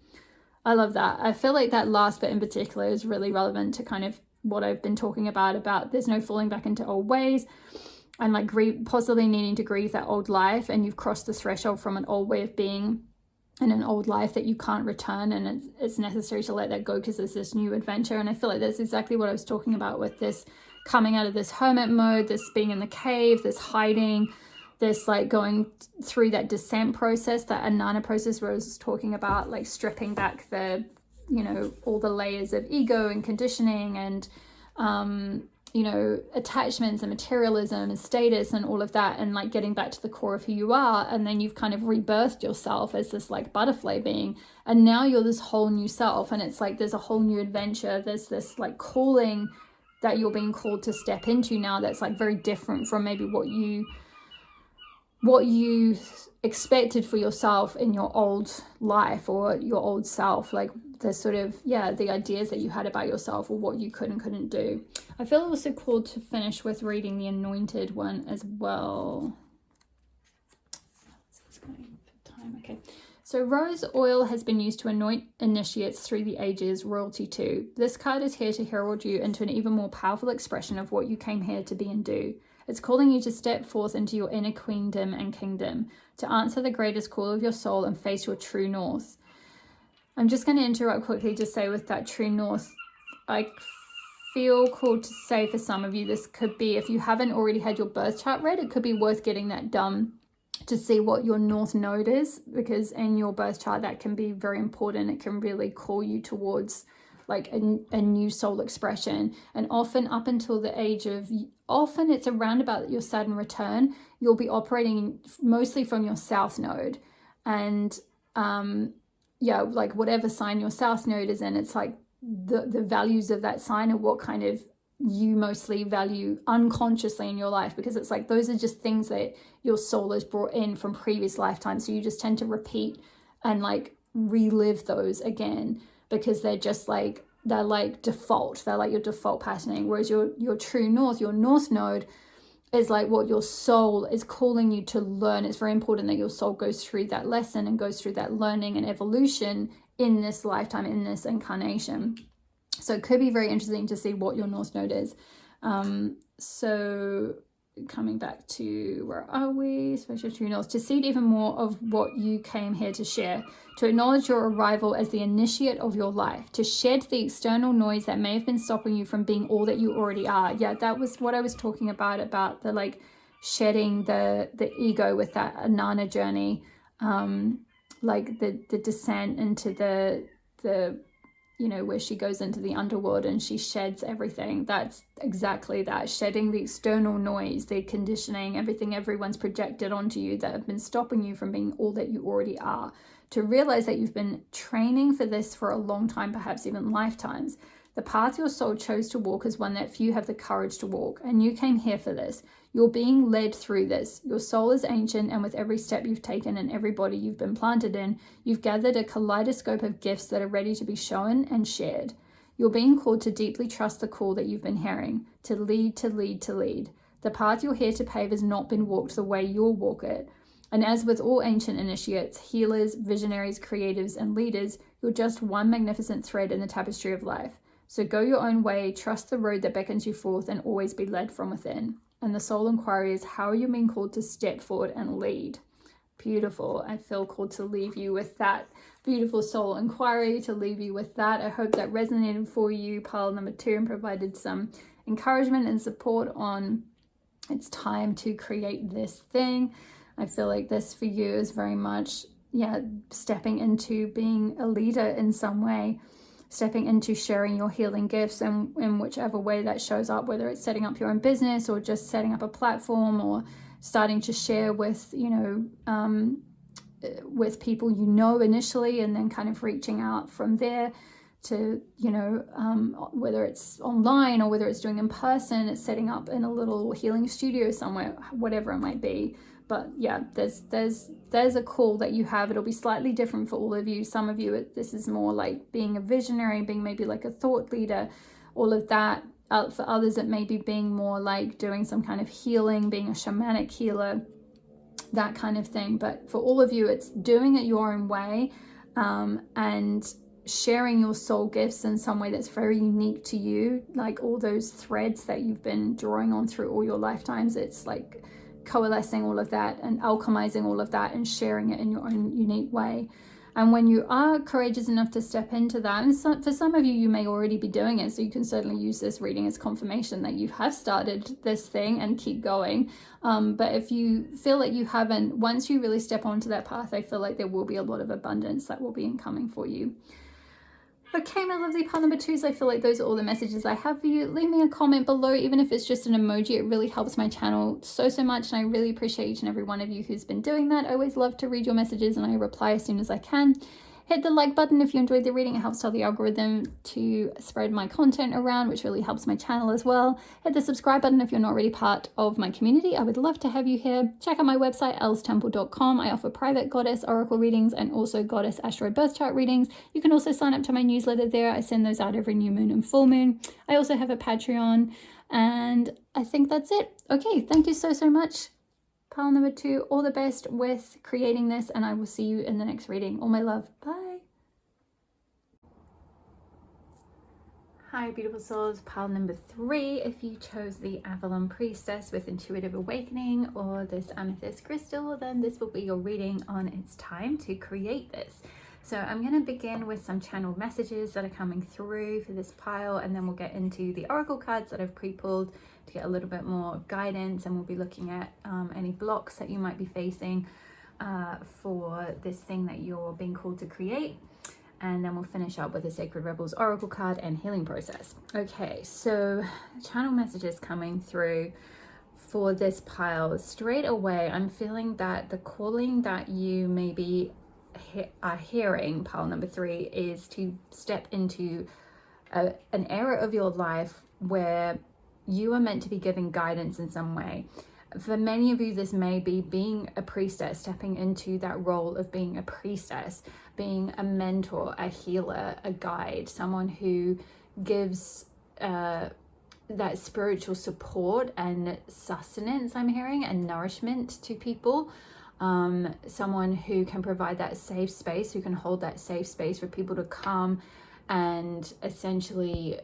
I love that. I feel like that last bit in particular is really relevant to kind of what I've been talking about there's no falling back into old ways. and like possibly needing to grieve that old life, and you've crossed the threshold from an old way of being in an old life that you can't return, and it's necessary to let that go because there's this new adventure. And I feel like that's exactly what I was talking about with this coming out of this hermit mode, this being in the cave, this hiding, this like going through that descent process, that Anana process where I was talking about, like stripping back the, you know, all the layers of ego and conditioning and you know, attachments and materialism and status and all of that, and like getting back to the core of who you are. And then you've kind of rebirthed yourself as this like butterfly being, and now you're this whole new self, and it's like there's a whole new adventure, there's this like calling that you're being called to step into now that's like very different from maybe what you expected for yourself in your old life or your old self, like the sort of, yeah, the ideas that you had about yourself or what you could and couldn't do. I feel also called to finish with reading the Anointed one as well. Okay. So rose oil has been used to anoint initiates through the ages, royalty too. This card is here to herald you into an even more powerful expression of what you came here to be and do. It's calling you to step forth into your inner queendom and kingdom, to answer the greatest call of your soul and face your true north. I'm just going to interrupt quickly to say with that true north, I feel called to say for some of you, this could be, if you haven't already had your birth chart read, it could be worth getting that done to see what your north node is, because in your birth chart that can be very important. It can really call you towards like a new soul expression. And often up until the age of, often it's around about your Saturn return, you'll be operating mostly from your south node. And yeah, like whatever sign your south node is in, it's like the values of that sign are what kind of you mostly value unconsciously in your life, because it's like those are just things that your soul has brought in from previous lifetimes. So you just tend to repeat and like relive those again, because they're just like, they're like default, they're like your default patterning. Whereas your true north, your north node is like what your soul is calling you to learn. It's very important that your soul goes through that lesson and goes through that learning and evolution in this lifetime, in this incarnation. So it could be very interesting to see what your north node is. So coming back to, where are we? Special true north, to see even more of what you came here to share, to acknowledge your arrival as the initiate of your life, to shed the external noise that may have been stopping you from being all that you already are. Yeah, that was what I was talking about the like shedding the ego with that Anana journey, like the descent into the you know, where she goes into the underworld and she sheds everything. That's exactly that, shedding the external noise, the conditioning, everything everyone's projected onto you that have been stopping you from being all that you already are. To realize that you've been training for this for a long time, perhaps even lifetimes. The path your soul chose to walk is one that few have the courage to walk, and you came here for this. You're being led through this. Your soul is ancient, and with every step you've taken and every body you've been planted in, you've gathered a kaleidoscope of gifts that are ready to be shown and shared. You're being called to deeply trust the call that you've been hearing, to lead, to lead, to lead. The path you're here to pave has not been walked the way you'll walk it. And as with all ancient initiates, healers, visionaries, creatives, and leaders, you're just one magnificent thread in the tapestry of life. So go your own way, trust the road that beckons you forth, and always be led from within. And the soul inquiry is, how are you being called to step forward and lead? Beautiful. I feel called to leave you with that beautiful soul inquiry, to leave you with that. I hope that resonated for you, pile number 2, and provided some encouragement and support on it's time to create this thing. I feel like this for you is very much, yeah, stepping into being a leader in some way, stepping into sharing your healing gifts, and in whichever way that shows up, whether it's setting up your own business or just setting up a platform or starting to share with, you know, with people you know initially, and then kind of reaching out from there to, you know, whether it's online or whether it's doing in person, it's setting up in a little healing studio somewhere, whatever it might be. But yeah, there's a call that you have. It'll be slightly different for all of you. Some of you, this is more like being a visionary, being maybe like a thought leader, all of that. For others, it may be being more like doing some kind of healing, being a shamanic healer, that kind of thing. But for all of you, it's doing it your own way, and sharing your soul gifts in some way that's very unique to you, like all those threads that you've been drawing on through all your lifetimes. It's like coalescing all of that and alchemizing all of that and sharing it in your own unique way. And when you are courageous enough to step into that, and so, for some of you, you may already be doing it, so you can certainly use this reading as confirmation that you have started this thing and keep going. But if you feel like you haven't, once you really step onto that path, I feel like there will be a lot of abundance that will be incoming for you. Okay, my lovely pile number 2s, I feel like those are all the messages I have for you. Leave me a comment below, even if it's just an emoji. It really helps my channel so much, and I really appreciate each and every one of you who's been doing that. I always love to read your messages, and I reply as soon as I can. Hit the like button if you enjoyed the reading. It helps tell the algorithm to spread my content around, which really helps my channel as well. Hit the subscribe button if you're not already part of my community. I would love to have you here. Check out my website, elstemple.com. I offer private goddess oracle readings and also goddess asteroid birth chart readings. You can also sign up to my newsletter there. I send those out every new moon and full moon. I also have a Patreon, and I think that's it. Okay, thank you so much. Pile number 2, all the best with creating this, and I will see you in the next reading. All my love. Bye. Hi, beautiful souls. Pile number 3. If you chose the Avalon Priestess with Intuitive Awakening or this Amethyst Crystal, then this will be your reading on It's Time to Create This. So I'm going to begin with some channeled messages that are coming through for this pile, and then we'll get into the oracle cards that I've pre-pulled to get a little bit more guidance, and we'll be looking at any blocks that you might be facing for this thing that you're being called to create. And then we'll finish up with the Sacred Rebels oracle card and healing process. Okay, so channel messages coming through for this pile. Straight away, I'm feeling that the calling that you maybe are hearing, pile number 3, is to step into an era of your life where you are meant to be giving guidance in some way. For many of you, this may be being a priestess, stepping into that role of being a priestess, being a mentor, a healer, a guide, someone who gives that spiritual support and sustenance, I'm hearing, and nourishment to people. Someone who can provide that safe space, who can hold that safe space for people to come and essentially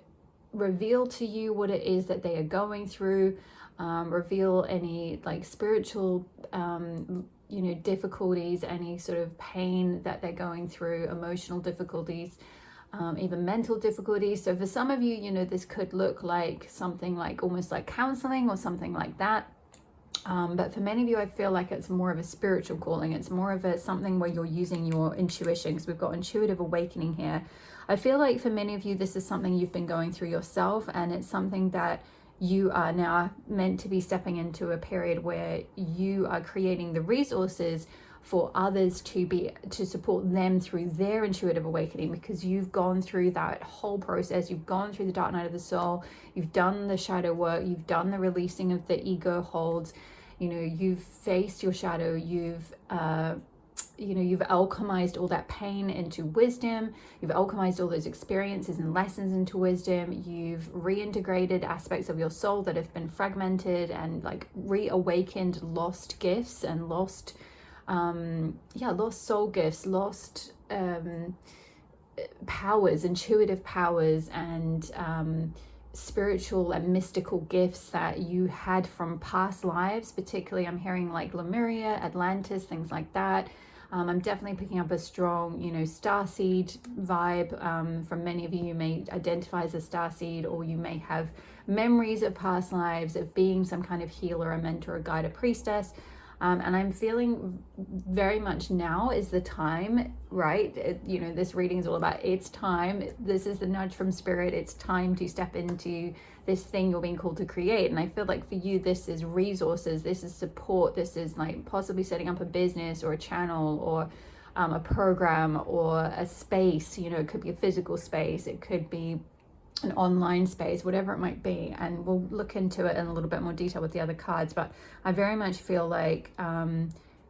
reveal to you what it is that they are going through, reveal any like spiritual difficulties, any sort of pain that they're going through, emotional difficulties, even mental difficulties. So for some of you, this could look like something like almost like counseling or something like that. But for many of you, I feel like it's more of a spiritual calling. It's more of something where you're using your intuition, because we've got intuitive awakening here. I feel like for many of you, this is something you've been going through yourself, and it's something that you are now meant to be stepping into a period where you are creating the resources for others to support them through their intuitive awakening, because you've gone through that whole process. You've gone through the dark night of the soul, you've done the shadow work, you've done the releasing of the ego holds, you've faced your shadow, you've alchemized all that pain into wisdom, you've alchemized all those experiences and lessons into wisdom, you've reintegrated aspects of your soul that have been fragmented and like reawakened lost gifts and lost soul gifts, lost powers, intuitive powers, and spiritual and mystical gifts that you had from past lives. Particularly, I'm hearing like Lemuria, Atlantis, things like that. I'm definitely picking up a strong, starseed vibe. From many of you, you may identify as a starseed, or you may have memories of past lives of being some kind of healer, a mentor, a guide, a priestess. And I'm feeling very much now is the time, right? This reading is all about it's time. This is the nudge from spirit. It's time to step into this thing you're being called to create. And I feel like for you, this is resources, this is support, this is like possibly setting up a business or a channel or a program or a space. It could be a physical space, it could be an online space, whatever it might be, and we'll look into it in a little bit more detail with the other cards. But I very much feel like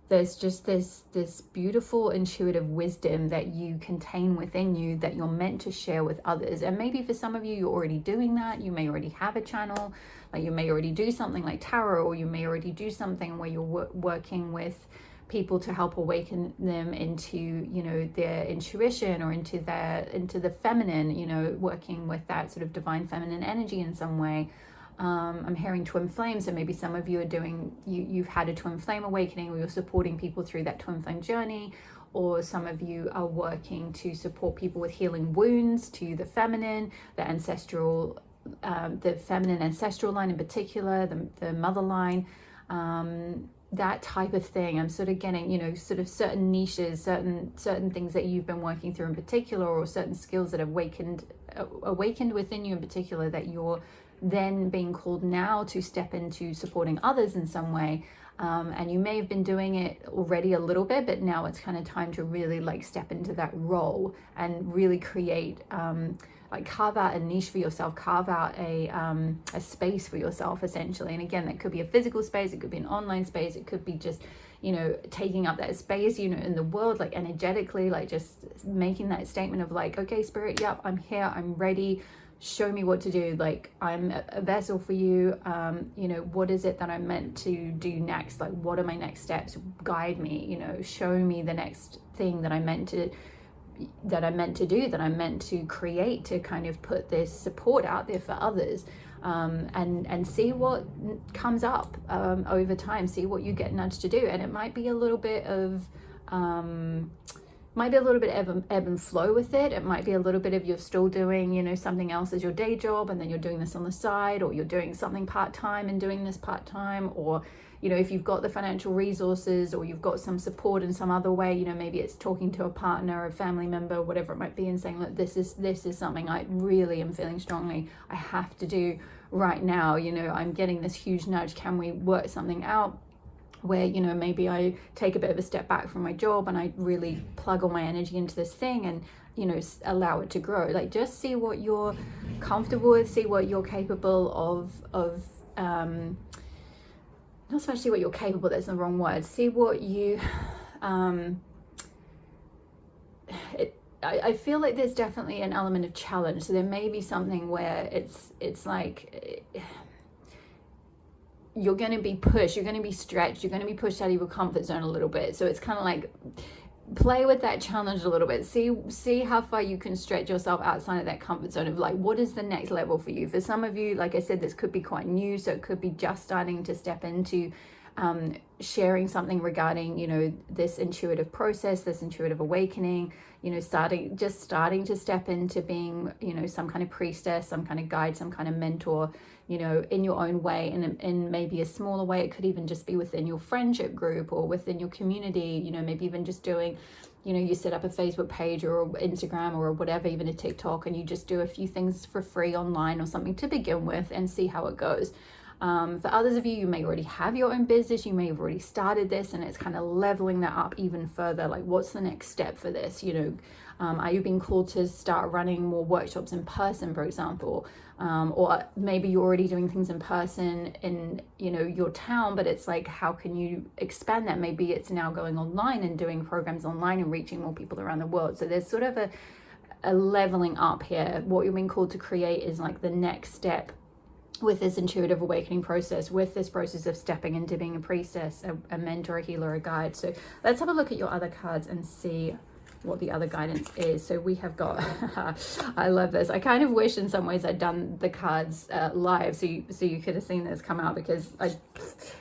there's just this beautiful intuitive wisdom that you contain within you that you're meant to share with others. And maybe for some of you, you're already doing that. You may already have a channel, like you may already do something like tarot, or you may already do something where you're working with people to help awaken them into, you know, their intuition or into the feminine, you know, working with that sort of divine feminine energy in some way. I'm hearing twin flames, so maybe some of you are doing, you've had a twin flame awakening, or you're supporting people through that twin flame journey, or some of you are working to support people with healing wounds to the feminine, the ancestral, the feminine ancestral line in particular, the mother line, that type of thing. I'm sort of getting, you know, sort of certain niches, certain things that you've been working through in particular, or certain skills that have awakened within you in particular, that you're then being called now to step into supporting others in some way. And you may have been doing it already a little bit, but now it's kind of time to really like step into that role and really create, like carve out a niche for yourself, carve out a space for yourself essentially. And again, that could be a physical space, it could be an online space, it could be just, you know, taking up that space, you know, in the world, like energetically, like just making that statement of like, okay, spirit, yep, I'm here, I'm ready, show me what to do, like I'm a vessel for you. You know, what is it that I'm meant to do next? Like, what are my next steps? Guide me, you know, show me the next thing that I'm meant to do, that I'm meant to create, to kind of put this support out there for others. And see what comes up over time, see what you get nudged to do. And it might be a little bit of ebb and flow with it. It might be a little bit of you're still doing, you know, something else as your day job, and then you're doing this on the side, or you're doing something part-time and doing this part-time, or, you know, if you've got the financial resources, or you've got some support in some other way, you know, maybe it's talking to a partner, a family member, whatever it might be, and saying, look, this is something I really am feeling strongly I have to do right now. You know, I'm getting this huge nudge. Can we work something out where, you know, maybe I take a bit of a step back from my job and I really plug all my energy into this thing and, you know, allow it to grow. Like, just see what you're comfortable with, see what you're capable of not so much see what you're capable, that's the wrong word, see what you I feel like there's definitely an element of challenge. So there may be something where it's like you're going to be pushed, you're going to be stretched, you're going to be pushed out of your comfort zone a little bit. So it's kind of like, play with that challenge a little bit, see how far you can stretch yourself outside of that comfort zone of like, what is the next level for you? For some of you, like I said, this could be quite new, so it could be just starting to step into sharing something regarding, you know, this intuitive process, this intuitive awakening, you know, starting to step into being, you know, some kind of priestess, some kind of guide, some kind of mentor, you know, in your own way, and in maybe a smaller way. It could even just be within your friendship group or within your community, you know, maybe even just doing, you know, you set up a Facebook page or Instagram or whatever, even a TikTok, and you just do a few things for free online or something to begin with and see how it goes. For others of you, you may already have your own business, you may have already started this, and it's kind of leveling that up even further. Like, what's the next step for this? You know, are you being called to start running more workshops in person, for example? Or maybe you're already doing things in person in, you know, your town, but it's like, how can you expand that? Maybe it's now going online and doing programs online and reaching more people around the world. So there's sort of a leveling up here. What you're being called to create is like the next step with this intuitive awakening process, with this process of stepping into being a priestess, a mentor, a healer, a guide. So let's have a look at your other cards and see what the other guidance is. So we have got I love this. I kind of wish in some ways I'd done the cards live so you could have seen this come out, because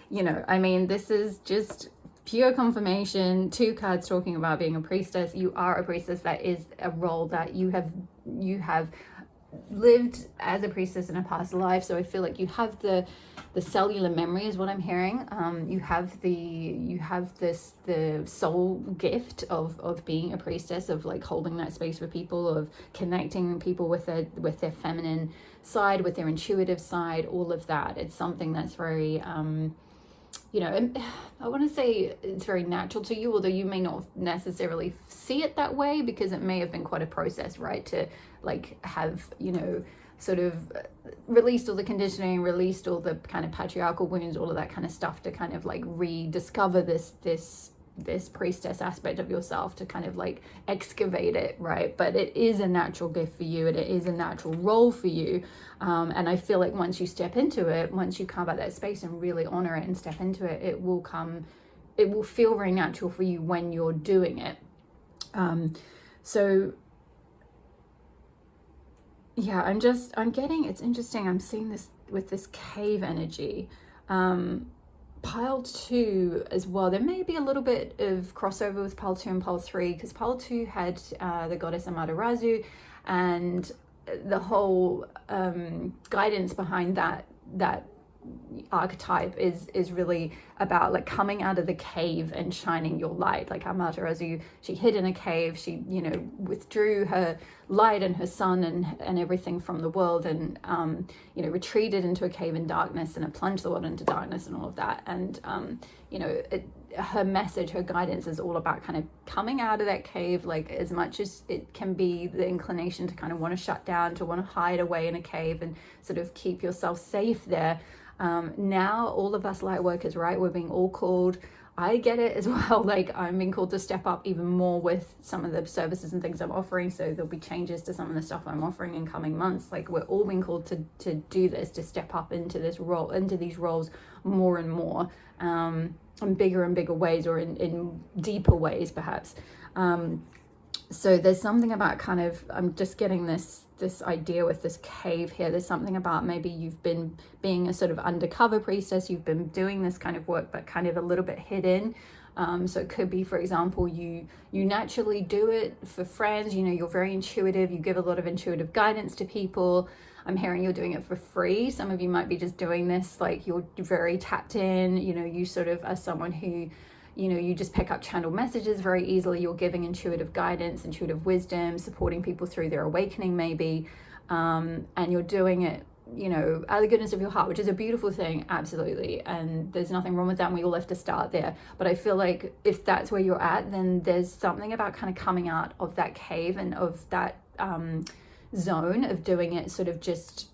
you know, I mean, this is just pure confirmation. 2 cards talking about being a priestess. You are a priestess. That is a role that you have lived as a priestess in a past life. So I feel like you have the cellular memory is what I'm hearing. You have the soul gift of being a priestess, of like holding that space for people, of connecting people with their feminine side, with their intuitive side, all of that. It's something that's very you know, I want to say it's very natural to you, although you may not necessarily see it that way, because it may have been quite a process, right, to like have, you know, sort of released all the conditioning, released all the kind of patriarchal wounds, all of that kind of stuff, to kind of like rediscover this priestess aspect of yourself, to kind of like excavate it, right? But it is a natural gift for you, and it is a natural role for you. And I feel like once you step into it, once you carve out that space and really honor it and step into it, it will come it will feel very natural for you when you're doing it. So yeah, I'm getting, it's interesting, I'm seeing this with this cave energy. Pile 2 as well, there may be a little bit of crossover with pile 2 and pile 3, because pile 2 had the goddess Amaterasu, and the whole guidance behind that archetype is really about like coming out of the cave and shining your light. Like Amaterasu, she hid in a cave, she, you know, withdrew her light and her sun and everything from the world, and you know, retreated into a cave in darkness, and it plunged the world into darkness and all of that. And you know, her message, her guidance is all about kind of coming out of that cave, like as much as it can be the inclination to kind of want to shut down, to want to hide away in a cave and sort of keep yourself safe there. Now all of us light workers, right, we're being all called, I get it as well, like I'm being called to step up even more with some of the services and things I'm offering. So there'll be changes to some of the stuff I'm offering in coming months. Like we're all being called to do this, to step up into this role, into these roles more and more, in bigger and bigger ways, or in deeper ways perhaps. So there's something about kind of, I'm just getting this idea with this cave here. There's something about maybe you've been being a sort of undercover priestess, you've been doing this kind of work but kind of a little bit hidden. So it could be, for example, you naturally do it for friends, you know, you're very intuitive, you give a lot of intuitive guidance to people. I'm hearing you're doing it for free. Some of you might be just doing this like you're very tapped in, you know, you sort of are someone who, you know, you just pick up channeled messages very easily. You're giving intuitive guidance, intuitive wisdom, supporting people through their awakening maybe, and you're doing it, you know, out of the goodness of your heart, which is a beautiful thing, absolutely, and there's nothing wrong with that, and we all have to start there. But I feel like if that's where you're at, then there's something about kind of coming out of that cave and of that zone of doing it sort of just,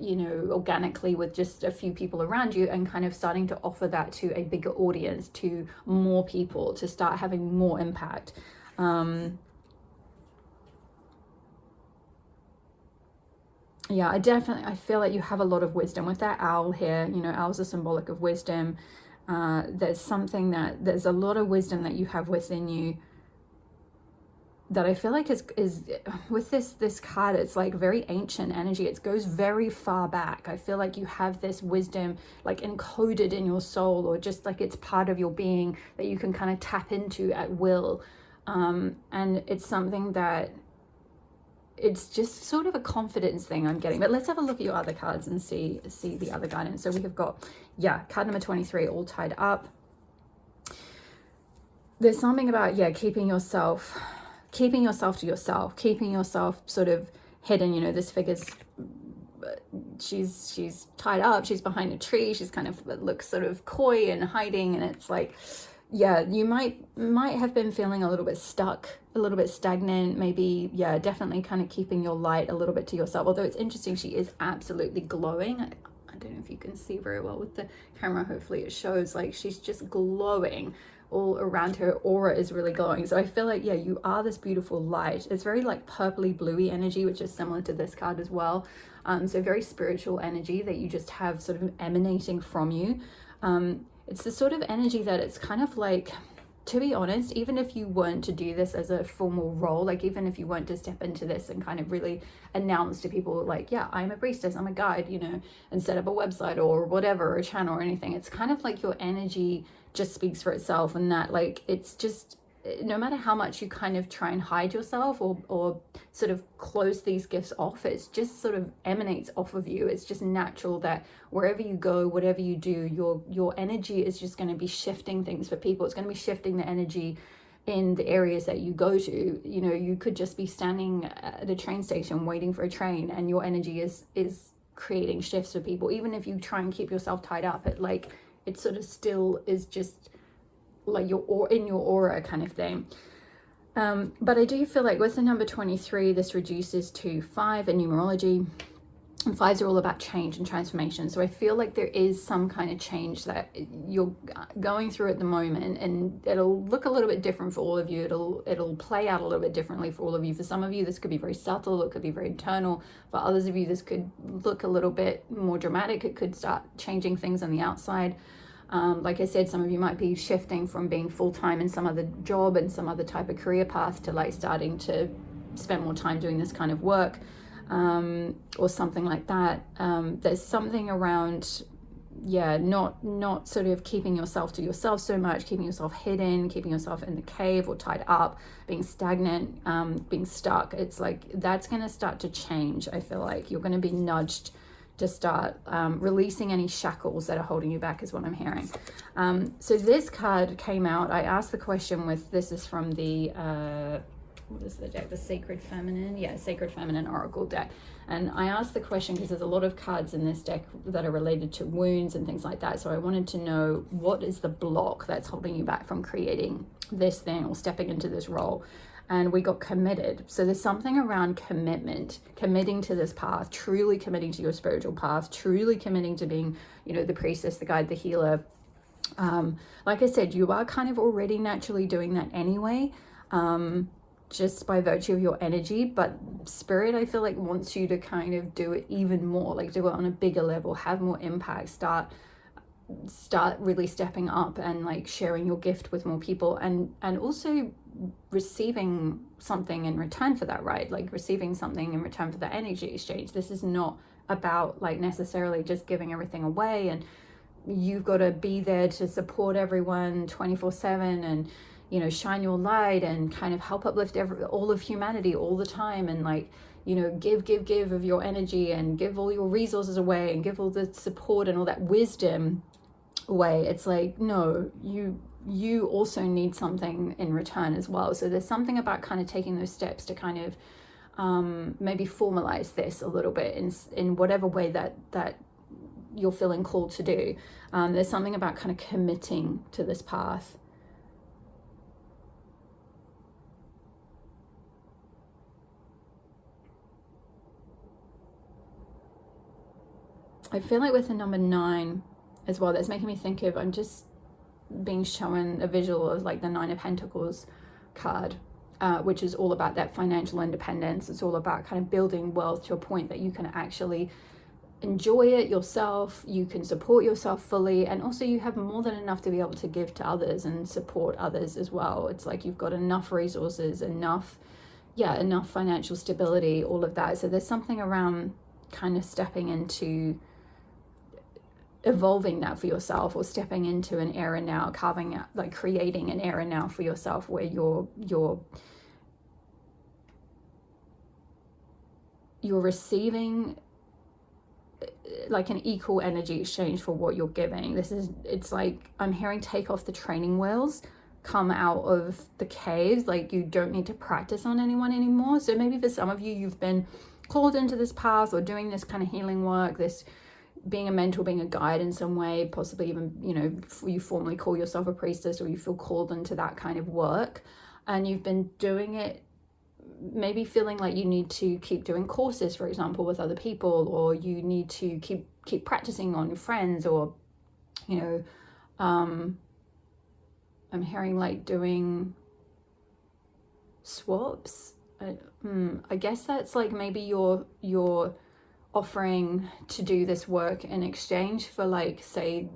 you know, organically with just a few people around you, and kind of starting to offer that to a bigger audience, to more people, to start having more impact. Yeah, I feel like you have a lot of wisdom with that owl here. You know, owls are symbolic of wisdom. There's a lot of wisdom that you have within you, that I feel like is with this card, it's like very ancient energy. It goes very far back. I feel like you have this wisdom like encoded in your soul, or just like it's part of your being that you can kind of tap into at will. And it's something that, it's just sort of a confidence thing I'm getting. But let's have a look at your other cards and see the other guidance. So we have got, yeah, card number 23, all tied up. There's something about, yeah, keeping yourself to yourself, keeping yourself sort of hidden. You know, this figure's, she's tied up, she's behind a tree, she's kind of looks sort of coy and hiding, and it's like, yeah, you might have been feeling a little bit stuck, a little bit stagnant, maybe, yeah, definitely kind of keeping your light a little bit to yourself. Although it's interesting, she is absolutely glowing. I don't know if you can see very well with the camera, hopefully it shows, like she's just glowing all around. Her aura is really glowing. So I feel like, yeah, you are this beautiful light. It's very like purpley bluey energy, which is similar to this card as well. So very spiritual energy that you just have sort of emanating from you. It's the sort of energy that it's kind of like, to be honest, even if you weren't to do this as a formal role, like even if you weren't to step into this and kind of really announce to people like, yeah, I'm a priestess, I'm a guide, you know, and set up a website or whatever, or a channel or anything, it's kind of like your energy just speaks for itself. And that, like, it's just, no matter how much you kind of try and hide yourself or sort of close these gifts off, it's just sort of emanates off of you. It's just natural that wherever you go, whatever you do, your energy is just going to be shifting things for people. It's going to be shifting the energy in the areas that you go to. You know, you could just be standing at a train station waiting for a train, and your energy is creating shifts for people. Even if you try and keep yourself tied up, it sort of still is just like you're in your aura kind of thing. But I do feel like with the number 23, this reduces to 5 in numerology, and 5s are all about change and transformation. So I feel like there is some kind of change that you're going through at the moment, and it'll look a little bit different for all of you. It'll play out a little bit differently for all of you. For some of you, this could be very subtle, it could be very internal. For others of you, this could look a little bit more dramatic. It could start changing things on the outside. Like I said, some of you might be shifting from being full-time in some other job and some other type of career path to like starting to spend more time doing this kind of work, or something like that. There's something around, yeah, not sort of keeping yourself to yourself so much, keeping yourself hidden, keeping yourself in the cave or tied up, being stagnant, being stuck. It's like that's going to start to change. I feel like you're going to be nudged to start releasing any shackles that are holding you back, is what I'm hearing. So this card came out. I asked the question with, this is from the what is the deck, the Sacred Feminine, yeah, Sacred Feminine Oracle deck. And I asked the question because there's a lot of cards in this deck that are related to wounds and things like that. So I wanted to know, what is the block that's holding you back from creating this thing or stepping into this role? And we got committed. So there's something around commitment, committing to this path, truly committing to your spiritual path, truly committing to being, you know, the priestess, the guide, the healer. Like I said, you are kind of already naturally doing that anyway, just by virtue of your energy, but spirit, I feel like, wants you to kind of do it even more, like do it on a bigger level, have more impact, start really stepping up and like sharing your gift with more people, and also receiving something in return for that, right? Like receiving something in return for that energy exchange. This is not about like necessarily just giving everything away, and you've got to be there to support everyone 24/7 and, you know, shine your light and kind of help uplift all of humanity all the time, and like, you know, give of your energy and give all your resources away and give all the support and all that wisdom away. It's like, no, you also need something in return as well. So there's something about kind of taking those steps to kind of maybe formalize this a little bit in whatever way that you're feeling called to do. There's something about kind of committing to this path. I feel like with the number 9 as well, that's making me think of, I'm just being shown a visual of like the 9 of Pentacles card, which is all about that financial independence. It's all about kind of building wealth to a point that you can actually enjoy it yourself, you can support yourself fully, and also you have more than enough to be able to give to others and support others as well. It's like you've got enough resources, enough financial stability, all of that. So there's something around kind of stepping into evolving that for yourself, or stepping into an era now, carving out, like creating an era now for yourself where you're receiving like an equal energy exchange for what you're giving. It's like I'm hearing take off the training wheels, come out of the caves. Like you don't need to practice on anyone anymore. So maybe for some of you, you've been called into this path or doing this kind of healing work, this being a mentor, being a guide in some way, possibly even, you know, you formally call yourself a priestess, or you feel called into that kind of work, and you've been doing it, maybe feeling like you need to keep doing courses, for example, with other people, or you need to keep practicing on friends, or, you know, I'm hearing like doing swaps. I guess that's like maybe you're offering to do this work in exchange for, like, say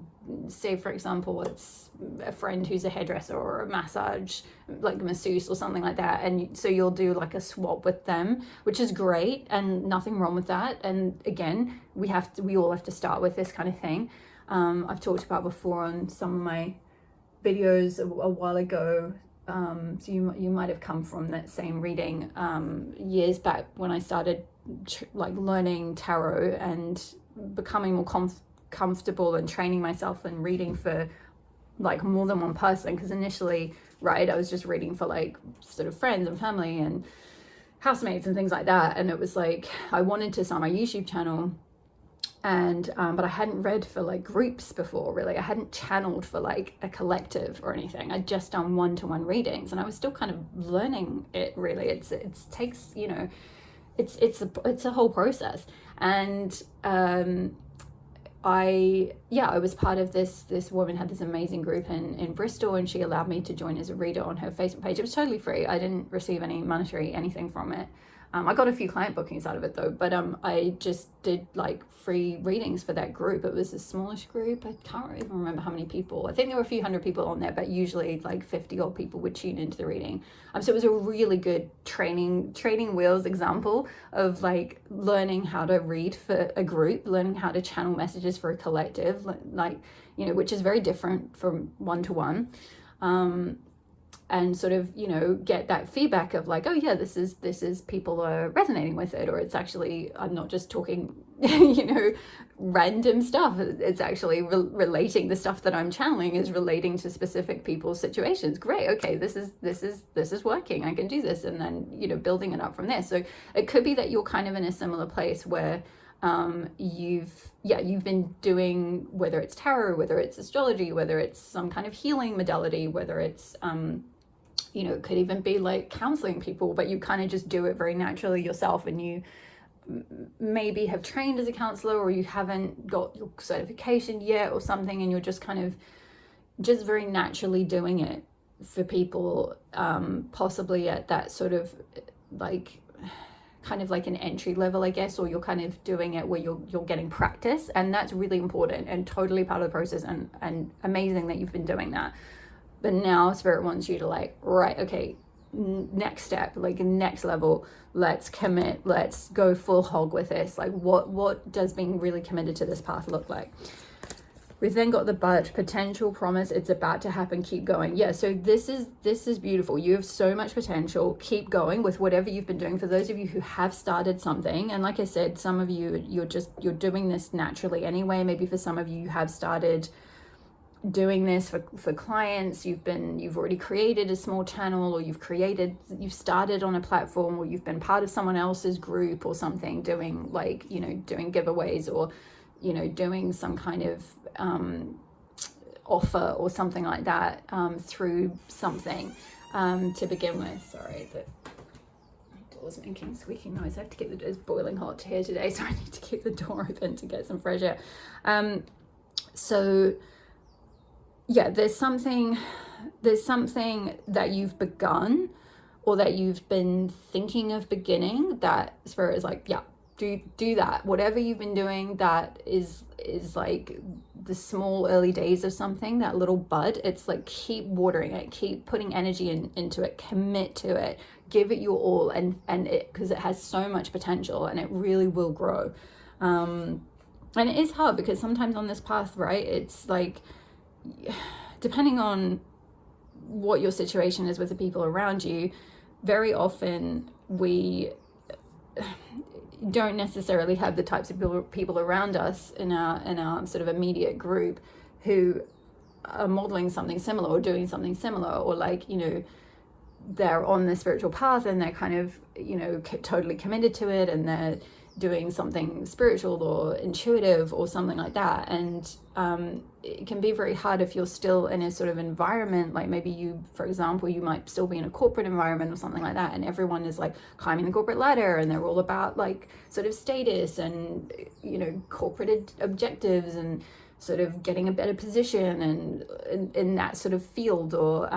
for example, it's a friend who's a hairdresser or a massage, like masseuse or something like that, and so you'll do like a swap with them, which is great and nothing wrong with that. And again, we all have to start with this kind of thing. I've talked about before on some of my videos a while ago, so you might have come from that same reading years back when I started like learning tarot and becoming more comfortable and training myself and reading for like more than one person, because initially, right, I was just reading for like sort of friends and family and housemates and things like that, and it was like I wanted to start my YouTube channel, and but I hadn't read for like groups before, really. I hadn't channeled for like a collective or anything. I'd just done one-to-one readings, and I was still kind of learning it, really. It takes, you know, it's a whole process. And I was part of this woman had this amazing group in Bristol, and she allowed me to join as a reader on her Facebook page. It was totally free. I didn't receive any monetary anything from it. I got a few client bookings out of it though, but I just did like free readings for that group. It was a smallish group. I can't even remember how many people. I think there were a few hundred people on there, but usually like 50 odd people would tune into the reading. So it was a really good training wheels example of like learning how to read for a group, learning how to channel messages for a collective, like, you know, which is very different from one-to-one. And sort of, you know, get that feedback of like, oh yeah, this is people are resonating with it, or it's actually, I'm not just talking, you know, random stuff. It's actually relating, the stuff that I'm channeling is relating to specific people's situations. Great, okay, this is working. I can do this, and then, you know, building it up from there. So it could be that you're kind of in a similar place where you've been doing, whether it's tarot, whether it's astrology, whether it's some kind of healing modality, whether it's you know, it could even be like counseling people, but you kind of just do it very naturally yourself, and you maybe have trained as a counselor, or you haven't got your certification yet or something, and you're just kind of just very naturally doing it for people, possibly at that sort of like kind of like an entry level, I guess, or you're kind of doing it where you're getting practice, and that's really important and totally part of the process, and amazing that you've been doing that. But now Spirit wants you to like, right, okay, next step, like next level, let's commit, let's go full hog with this. Like what does being really committed to this path look like? We've then got the but, potential, promise, it's about to happen, keep going. Yeah, so this is beautiful. You have so much potential. Keep going with whatever you've been doing. For those of you who have started something, and like I said, some of you, you're doing this naturally anyway. Maybe for some of you, you have started doing this for clients. You've already created a small channel, or you've started on a platform, or you've been part of someone else's group or something, doing like, you know, doing giveaways, or, you know, doing some kind of offer or something like that, through something to begin with. Sorry, the door's making squeaking noise. I have to keep it's boiling hot here today, so I need to keep the door open to get some fresh air. So yeah, there's something that you've begun, or that you've been thinking of beginning, that Spirit is like, yeah, do that. Whatever you've been doing, that is like the small early days of something, that little bud. It's like, keep watering it, keep putting energy into it, commit to it, give it your all, and it, because it has so much potential and it really will grow. And it is hard, because sometimes on this path, right, it's like, depending on what your situation is with the people around you, very often we don't necessarily have the types of people around us in our sort of immediate group who are modeling something similar, or doing something similar, or like, you know, they're on the spiritual path and they're kind of, you know, totally committed to it, and they're doing something spiritual or intuitive or something like that. And it can be very hard if you're still in a sort of environment, like maybe you, for example, you might still be in a corporate environment or something like that, and everyone is like climbing the corporate ladder, and they're all about like sort of status and, you know, corporate objectives, and sort of getting a better position, and in that sort of field, or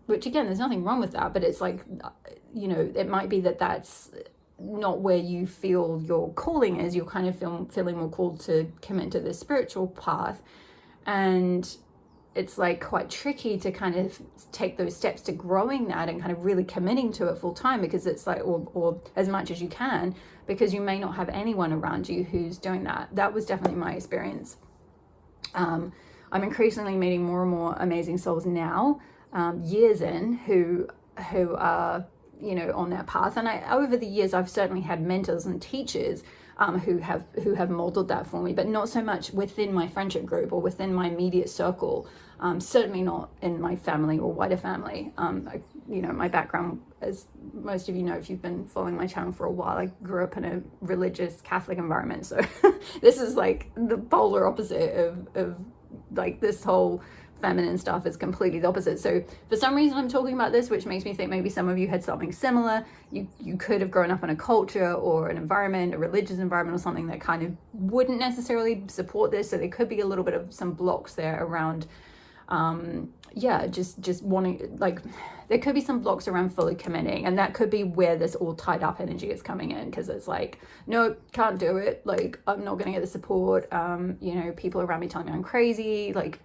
which again, there's nothing wrong with that, but it's like, you know, it might be that that's not where you feel your calling is. You're kind of feeling more called to commit to this spiritual path, and it's like quite tricky to kind of take those steps to growing that and kind of really committing to it full time, because it's like, or as much as you can, because you may not have anyone around you who's doing that. That was definitely my experience. I'm increasingly meeting more and more amazing souls now, years in, who are, you know, on that path. And over the years, I've certainly had mentors and teachers who have modeled that for me, but not so much within my friendship group or within my immediate circle. Certainly not in my family or wider family. You know, my background, as most of you know, if you've been following my channel for a while, I grew up in a religious Catholic environment. So this is like the polar opposite of like this whole feminine stuff is completely the opposite. So for some reason I'm talking about this, which makes me think maybe some of you had something similar. You could have grown up in a culture or an environment, a religious environment or something that kind of wouldn't necessarily support this. So there could be a little bit of some blocks there around yeah, just wanting, like, there could be some blocks around fully committing, and that could be where this all tied up energy is coming in, because it's like, no, can't do it, like, I'm not gonna get the support, you know, people around me telling me I'm crazy, like,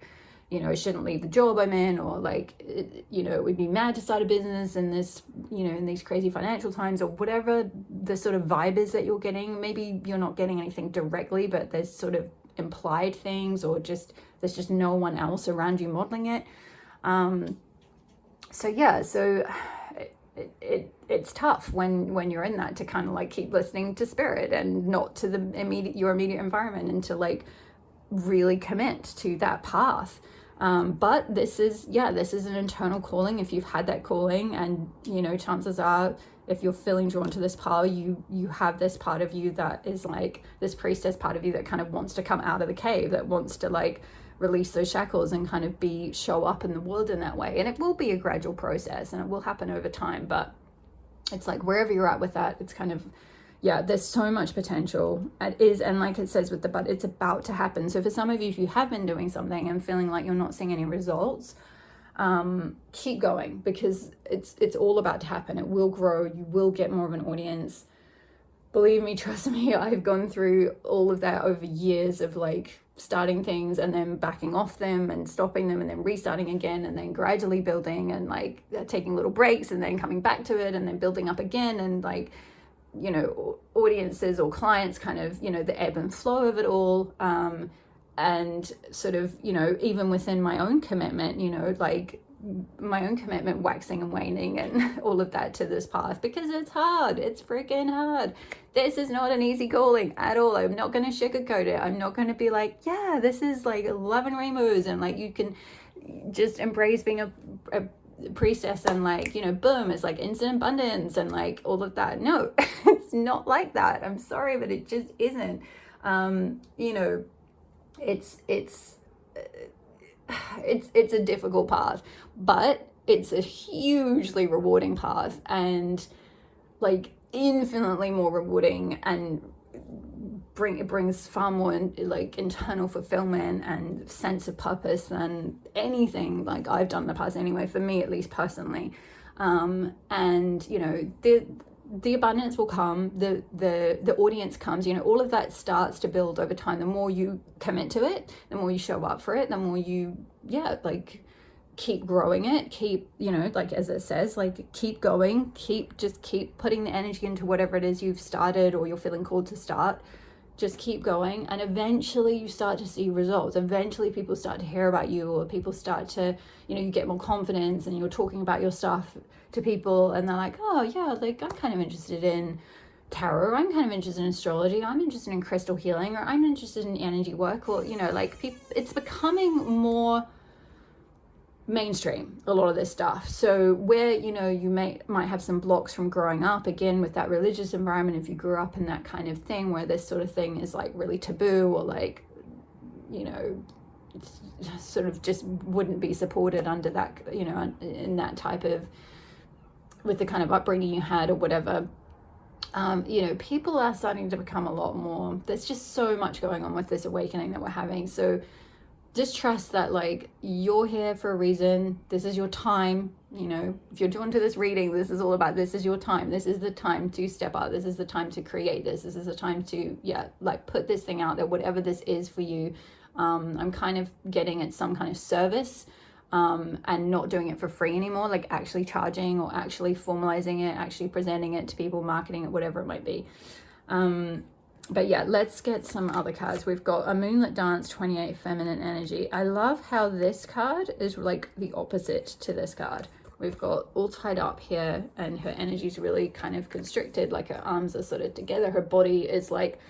you know, I shouldn't leave the job I'm in, or like, you know, we'd be mad to start a business in this, you know, in these crazy financial times, or whatever the sort of vibe is that you're getting. Maybe you're not getting anything directly, but there's sort of implied things, or just there's just no one else around you modeling it. So yeah, so it's tough when you're in that, to kind of like keep listening to spirit and not to your immediate environment, and to like really commit to that path. But this is an internal calling. If you've had that calling, and you know, chances are, if you're feeling drawn to this path, you have this part of you that is like this priestess part of you that kind of wants to come out of the cave, that wants to like release those shackles and kind of show up in the world in that way. And it will be a gradual process, and it will happen over time, but it's like wherever you're at with that, it's kind of, yeah, there's so much potential. It is, and like it says with the but, it's about to happen. So for some of you, if you have been doing something and feeling like you're not seeing any results, keep going, because it's all about to happen. It will grow. You will get more of an audience. Believe me, trust me, I've gone through all of that over years of like starting things and then backing off them and stopping them and then restarting again, and then gradually building, and like taking little breaks and then coming back to it and then building up again, and like, you know, audiences or clients, kind of, you know, the ebb and flow of it all, and sort of, you know, even within my own commitment, you know, like my own commitment waxing and waning and all of that to this path, because it's hard. It's freaking hard. This is not an easy calling at all. I'm not going to sugarcoat it. I'm not going to be like, yeah, this is like love and rainbows, and like you can just embrace being a priestess, and like, you know, boom, it's like instant abundance and like all of that. No, it's not like that. I'm sorry, but it just isn't. You know, it's a difficult path, but it's a hugely rewarding path, and like infinitely more rewarding, and it brings far more like internal fulfillment and sense of purpose than anything like I've done in the past, anyway, for me at least personally. And you know, the abundance will come, the audience comes, you know, all of that starts to build over time. The more you commit to it, the more you show up for it, the more you, yeah, like keep growing it, keep, you know, like as it says, like keep going, keep putting the energy into whatever it is you've started or you're feeling called to start. Just keep going, and eventually you start to see results. Eventually people start to hear about you, or people start to, you know, you get more confidence and you're talking about your stuff to people, and they're like, oh yeah, like I'm kind of interested in tarot, I'm kind of interested in astrology, I'm interested in crystal healing, or I'm interested in energy work, or, you know, like it's becoming more mainstream, a lot of this stuff. So where, you know, you might have some blocks from growing up, again with that religious environment, if you grew up in that kind of thing where this sort of thing is like really taboo, or like, you know, sort of just wouldn't be supported under that, you know, in that type of, with the kind of upbringing you had or whatever, you know, people are starting to become a lot more, there's just so much going on with this awakening that we're having. So just trust that like you're here for a reason. This is your time. You know, if you're drawn to this reading, this is all about, this is your time. This is the time to step up. This is the time to create this. This is the time to, yeah, like put this thing out there, whatever this is for you. I'm kind of getting at some kind of service, and not doing it for free anymore, like actually charging or actually formalizing it, actually presenting it to people, marketing it, whatever it might be. But yeah, let's get some other cards. We've got a Moonlit Dance, 28 feminine energy. I love how this card is like the opposite to this card. We've got all tied up here, and her energy is really kind of constricted, like her arms are sort of together, her body is like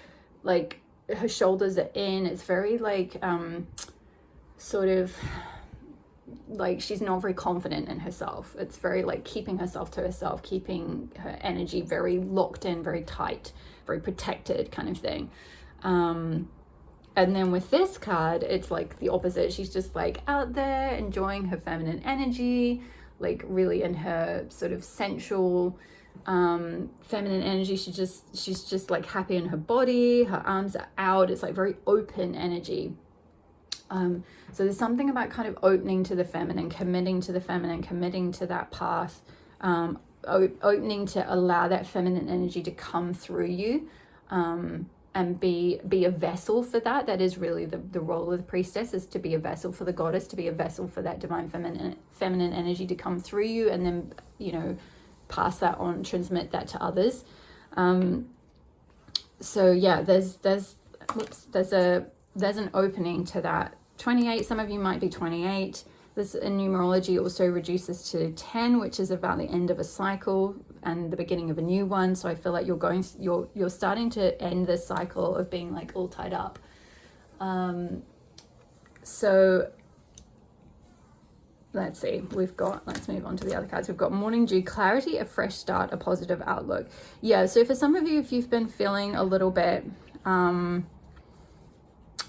her shoulders are in. It's very like sort of like she's not very confident in herself. It's very like keeping herself to herself, keeping her energy very locked in, very tight, very protected kind of thing. And then with this card, it's like the opposite. She's just like out there enjoying her feminine energy, like really in her sort of sensual feminine energy. She's just like happy in her body, her arms are out. It's like very open energy. So there's something about kind of opening to the feminine, committing to the feminine, committing to that path, opening to allow that feminine energy to come through you, and be a vessel for that. That is really the role of the priestess, is to be a vessel for the goddess, to be a vessel for that divine feminine energy to come through you, and then, you know, pass that on, transmit that to others. So yeah, there's an opening to that. 28, some of you might be 28. This in numerology also reduces to 10, which is about the end of a cycle and the beginning of a new one. So I feel like you're starting to end this cycle of being like all tied up. So let's see, let's move on to the other cards. We've got morning dew, clarity, a fresh start, a positive outlook. Yeah, so for some of you, if you've been feeling a little bit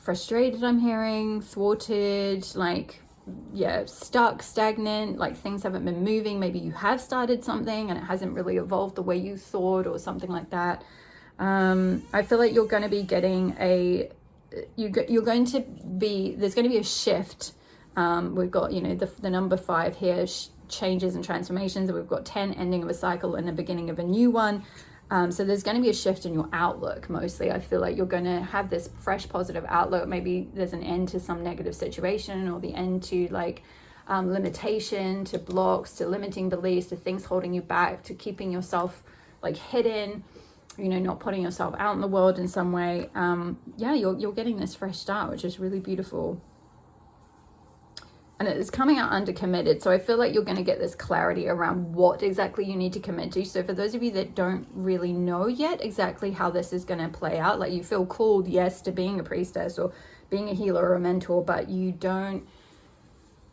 frustrated, I'm hearing, thwarted, like, yeah, stuck, stagnant, like things haven't been moving. Maybe you have started something and it hasn't really evolved the way you thought, or something like that. I feel like you're going to be getting there's going to be a shift. We've got, you know, the number 5 here, changes and transformations. We've got 10, ending of a cycle and the beginning of a new one. So there's going to be a shift in your outlook. Mostly, I feel like you're going to have this fresh, positive outlook. Maybe there's an end to some negative situation, or the end to like limitation, to blocks, to limiting beliefs, to things holding you back, to keeping yourself like hidden, you know, not putting yourself out in the world in some way. Yeah, you're getting this fresh start, which is really beautiful. And it's coming out under committed. So I feel like you're going to get this clarity around what exactly you need to commit to. So for those of you that don't really know yet exactly how this is going to play out, like you feel called, yes, to being a priestess or being a healer or a mentor, but you don't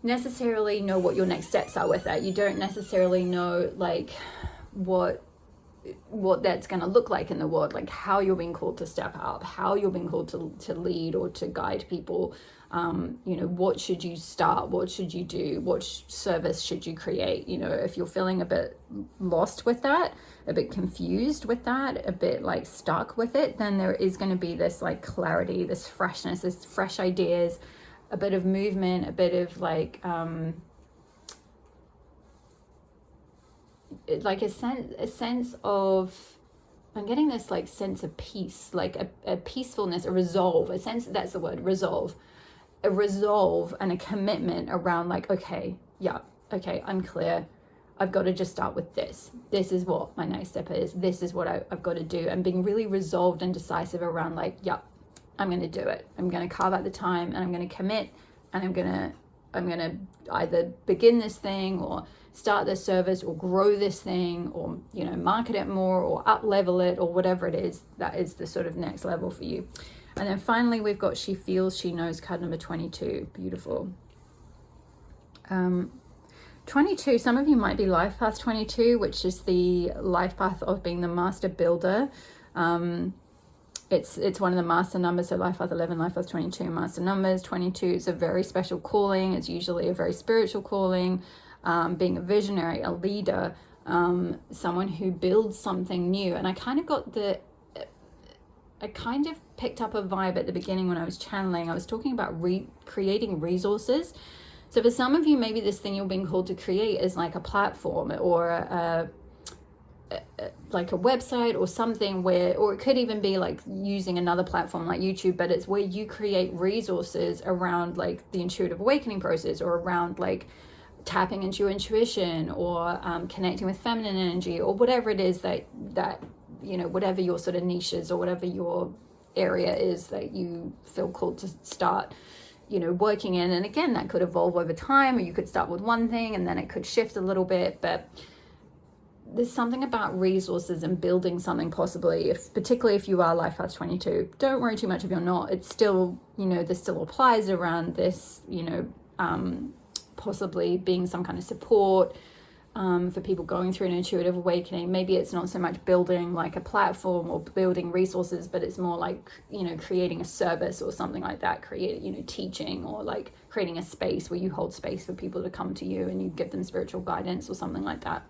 necessarily know what your next steps are with that. You don't necessarily know like what that's going to look like in the world, like how you're being called to step up, how you're being called to lead or to guide people. You know, what should you start? What should you do? What service should you create? You know, if you're feeling a bit lost with that, a bit confused with that, a bit like stuck with it, then there is going to be this like clarity, this freshness, this fresh ideas, a bit of movement, a bit of like, like a sense of, I'm getting this like sense of peace, like a peacefulness, a resolve, a sense, that's the word, resolve. A resolve and a commitment around like, okay, I'm clear. I've got to just start with this. This is what my next step is. This is what I've got to do. And being really resolved and decisive around like, I'm going to do it. I'm going to carve out the time and I'm going to commit, and I'm going to either begin this thing or start this service or grow this thing, or, you know, market it more or up level it, or whatever it is that is the sort of next level for you. And then finally, we've got she feels, she knows, card number 22. Beautiful. 22, some of you might be life path 22, which is the life path of being the master builder. It's one of the master numbers. So life path 11, life path 22, master numbers. 22 is a very special calling. It's usually a very spiritual calling. Being a visionary, a leader, someone who builds something new. And I kind of picked up a vibe at the beginning when I was channeling. I was talking about creating resources. So for some of you, maybe this thing you're being called to create is like a platform or like a website or something or it could even be like using another platform like YouTube, but it's where you create resources around like the intuitive awakening process, or around like tapping into your intuition, or connecting with feminine energy, or whatever it is that you know, whatever your sort of niches or whatever your area is that you feel called to start, you know, working in. And again, that could evolve over time, or you could start with one thing and then it could shift a little bit. But there's something about resources and building something, possibly, particularly if you are life path 22. Don't worry too much if you're not. It's still, you know, this still applies around this, you know, possibly being some kind of support for people going through an intuitive awakening. Maybe it's not so much building like a platform or building resources, but it's more like, you know, creating a service or something like that, you know, teaching, or like creating a space where you hold space for people to come to you and you give them spiritual guidance or something like that.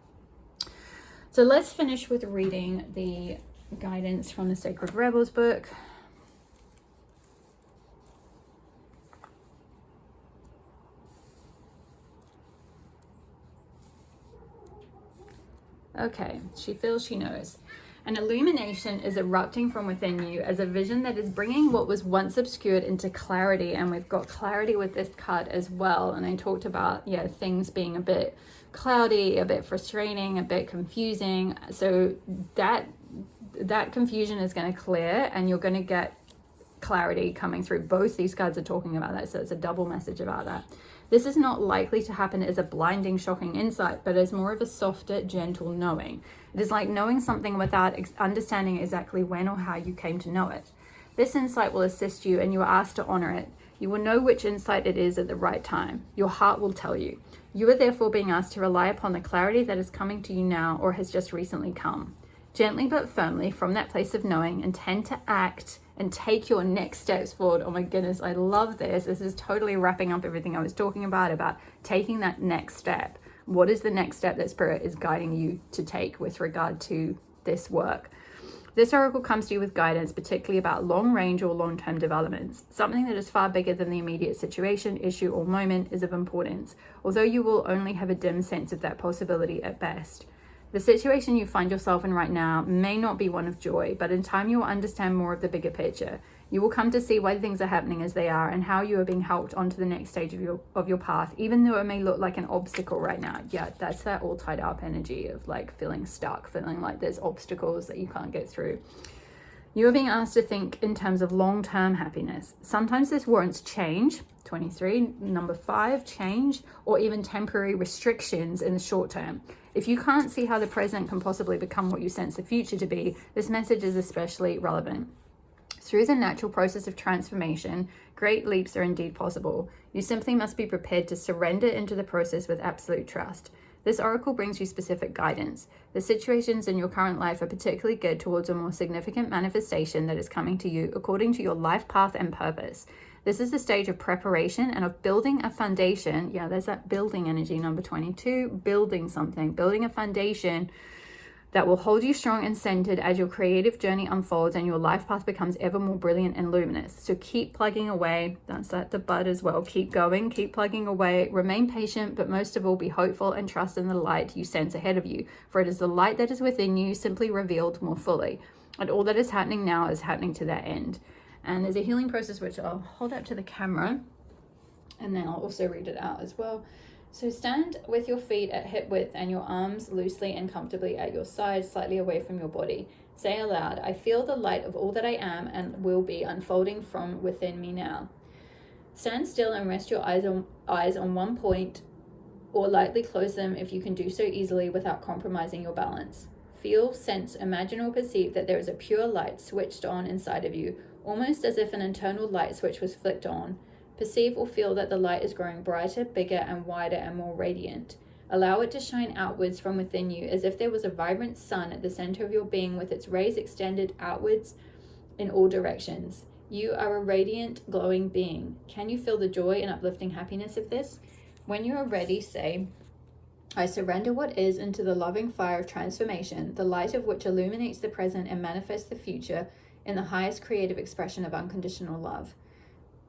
So let's finish with reading the guidance from the Sacred Rebels book. Okay, she feels she knows. An illumination is erupting from within you as a vision that is bringing what was once obscured into clarity. And we've got clarity with this card as well. And I talked about, yeah, things being a bit cloudy, a bit frustrating, a bit confusing. So that confusion is going to clear, and you're going to get clarity coming through. Both these cards are talking about that, so it's a double message about that. This is not likely to happen as a blinding, shocking insight, but as more of a softer, gentle knowing. It is like knowing something without understanding exactly when or how you came to know it. This insight will assist you, and you are asked to honor it. You will know which insight it is at the right time. Your heart will tell you. You are therefore being asked to rely upon the clarity that is coming to you now or has just recently come. Gently but firmly from that place of knowing, intend to act and take your next steps forward. Oh my goodness, I love this. This is totally wrapping up everything I was talking about taking that next step. What is the next step that Spirit is guiding you to take with regard to this work? This oracle comes to you with guidance, particularly about long-range or long-term developments. Something that is far bigger than the immediate situation, issue, or moment is of importance, although you will only have a dim sense of that possibility at best. The situation you find yourself in right now may not be one of joy, but in time you will understand more of the bigger picture. You will come to see why things are happening as they are and how you are being helped onto the next stage of your path, even though it may look like an obstacle right now. Yeah, that's that all tied up energy of like feeling stuck, feeling like there's obstacles that you can't get through. You are being asked to think in terms of long-term happiness. Sometimes this warrants change, 23, number 5, change, or even temporary restrictions in the short term. If you can't see how the present can possibly become what you sense the future to be, this message is especially relevant. Through the natural process of transformation, great leaps are indeed possible. You simply must be prepared to surrender into the process with absolute trust. This oracle brings you specific guidance. The situations in your current life are particularly geared towards a more significant manifestation that is coming to you according to your life path and purpose. This is the stage of preparation and of building a foundation. Yeah, there's that building energy, number 22, building something, building a foundation that will hold you strong and centered as your creative journey unfolds and your life path becomes ever more brilliant and luminous. So keep plugging away. That's at the bud as well. Keep going, keep plugging away. Remain patient, but most of all, be hopeful and trust in the light you sense ahead of you. For it is the light that is within you, simply revealed more fully. And all that is happening now is happening to that end. And there's a healing process, which I'll hold up to the camera, and then I'll also read it out as well. So stand with your feet at hip width and your arms loosely and comfortably at your sides, slightly away from your body. Say aloud, I feel the light of all that I am and will be unfolding from within me now. Stand still and rest your eyes on one point, or lightly close them if you can do so easily without compromising your balance. Feel, sense, imagine, or perceive that there is a pure light switched on inside of you, almost as if an internal light switch was flicked on. Perceive or feel that the light is growing brighter, bigger, and wider and more radiant. Allow it to shine outwards from within you as if there was a vibrant sun at the center of your being with its rays extended outwards in all directions. You are a radiant, glowing being. Can you feel the joy and uplifting happiness of this? When you are ready, say, I surrender what is into the loving fire of transformation, the light of which illuminates the present and manifests the future in the highest creative expression of unconditional love.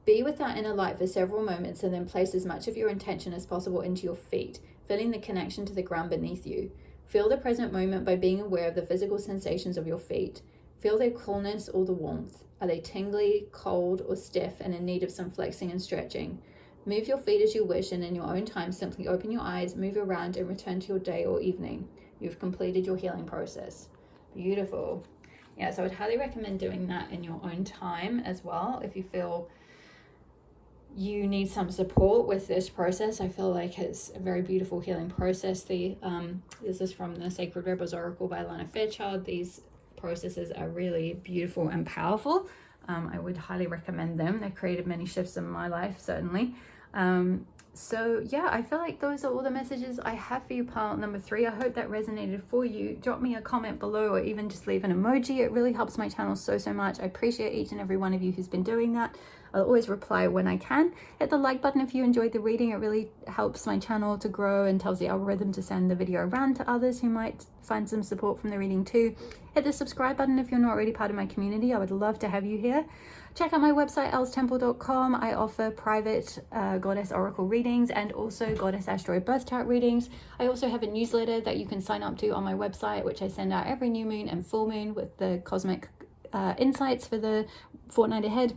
Be with that inner light for several moments and then place as much of your intention as possible into your feet, feeling the connection to the ground beneath you. Feel the present moment by being aware of the physical sensations of your feet. Feel their coolness or the warmth. Are they tingly, cold, or stiff and in need of some flexing and stretching? Move your feet as you wish, and in your own time, simply open your eyes, move around, and return to your day or evening. You've completed your healing process. Beautiful. Yeah, so I would highly recommend doing that in your own time as well. If you feel you need some support with this process, I feel like it's a very beautiful healing process. This is from the Sacred Rebels Oracle by Lana Fairchild. These processes are really beautiful and powerful. I would highly recommend them. They've created many shifts in my life, certainly. So yeah, I feel like those are all the messages I have for you, pile number 3. I hope that resonated for you. Drop me a comment below, or even just leave an emoji. It really helps my channel so much. I appreciate each and every one of you who's been doing that. I'll always reply when I can. Hit the like button if you enjoyed the reading. It really helps my channel to grow and tells the algorithm to send the video around to others who might find some support from the reading too. Hit the subscribe button if you're not already part of my community. I would love to have you here. Check out my website, elstemple.com. I offer private Goddess Oracle readings and also Goddess Asteroid birth chart readings. I also have a newsletter that you can sign up to on my website, which I send out every new moon and full moon with the cosmic insights for the fortnight ahead.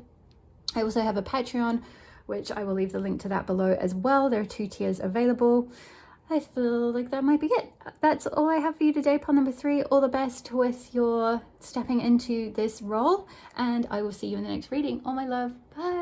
I also have a Patreon, which I will leave the link to that below as well. There are 2 tiers available. I feel like that might be it. That's all I have for you today, pile number 3. All the best with your stepping into this role, and I will see you in the next reading. All my love. Bye.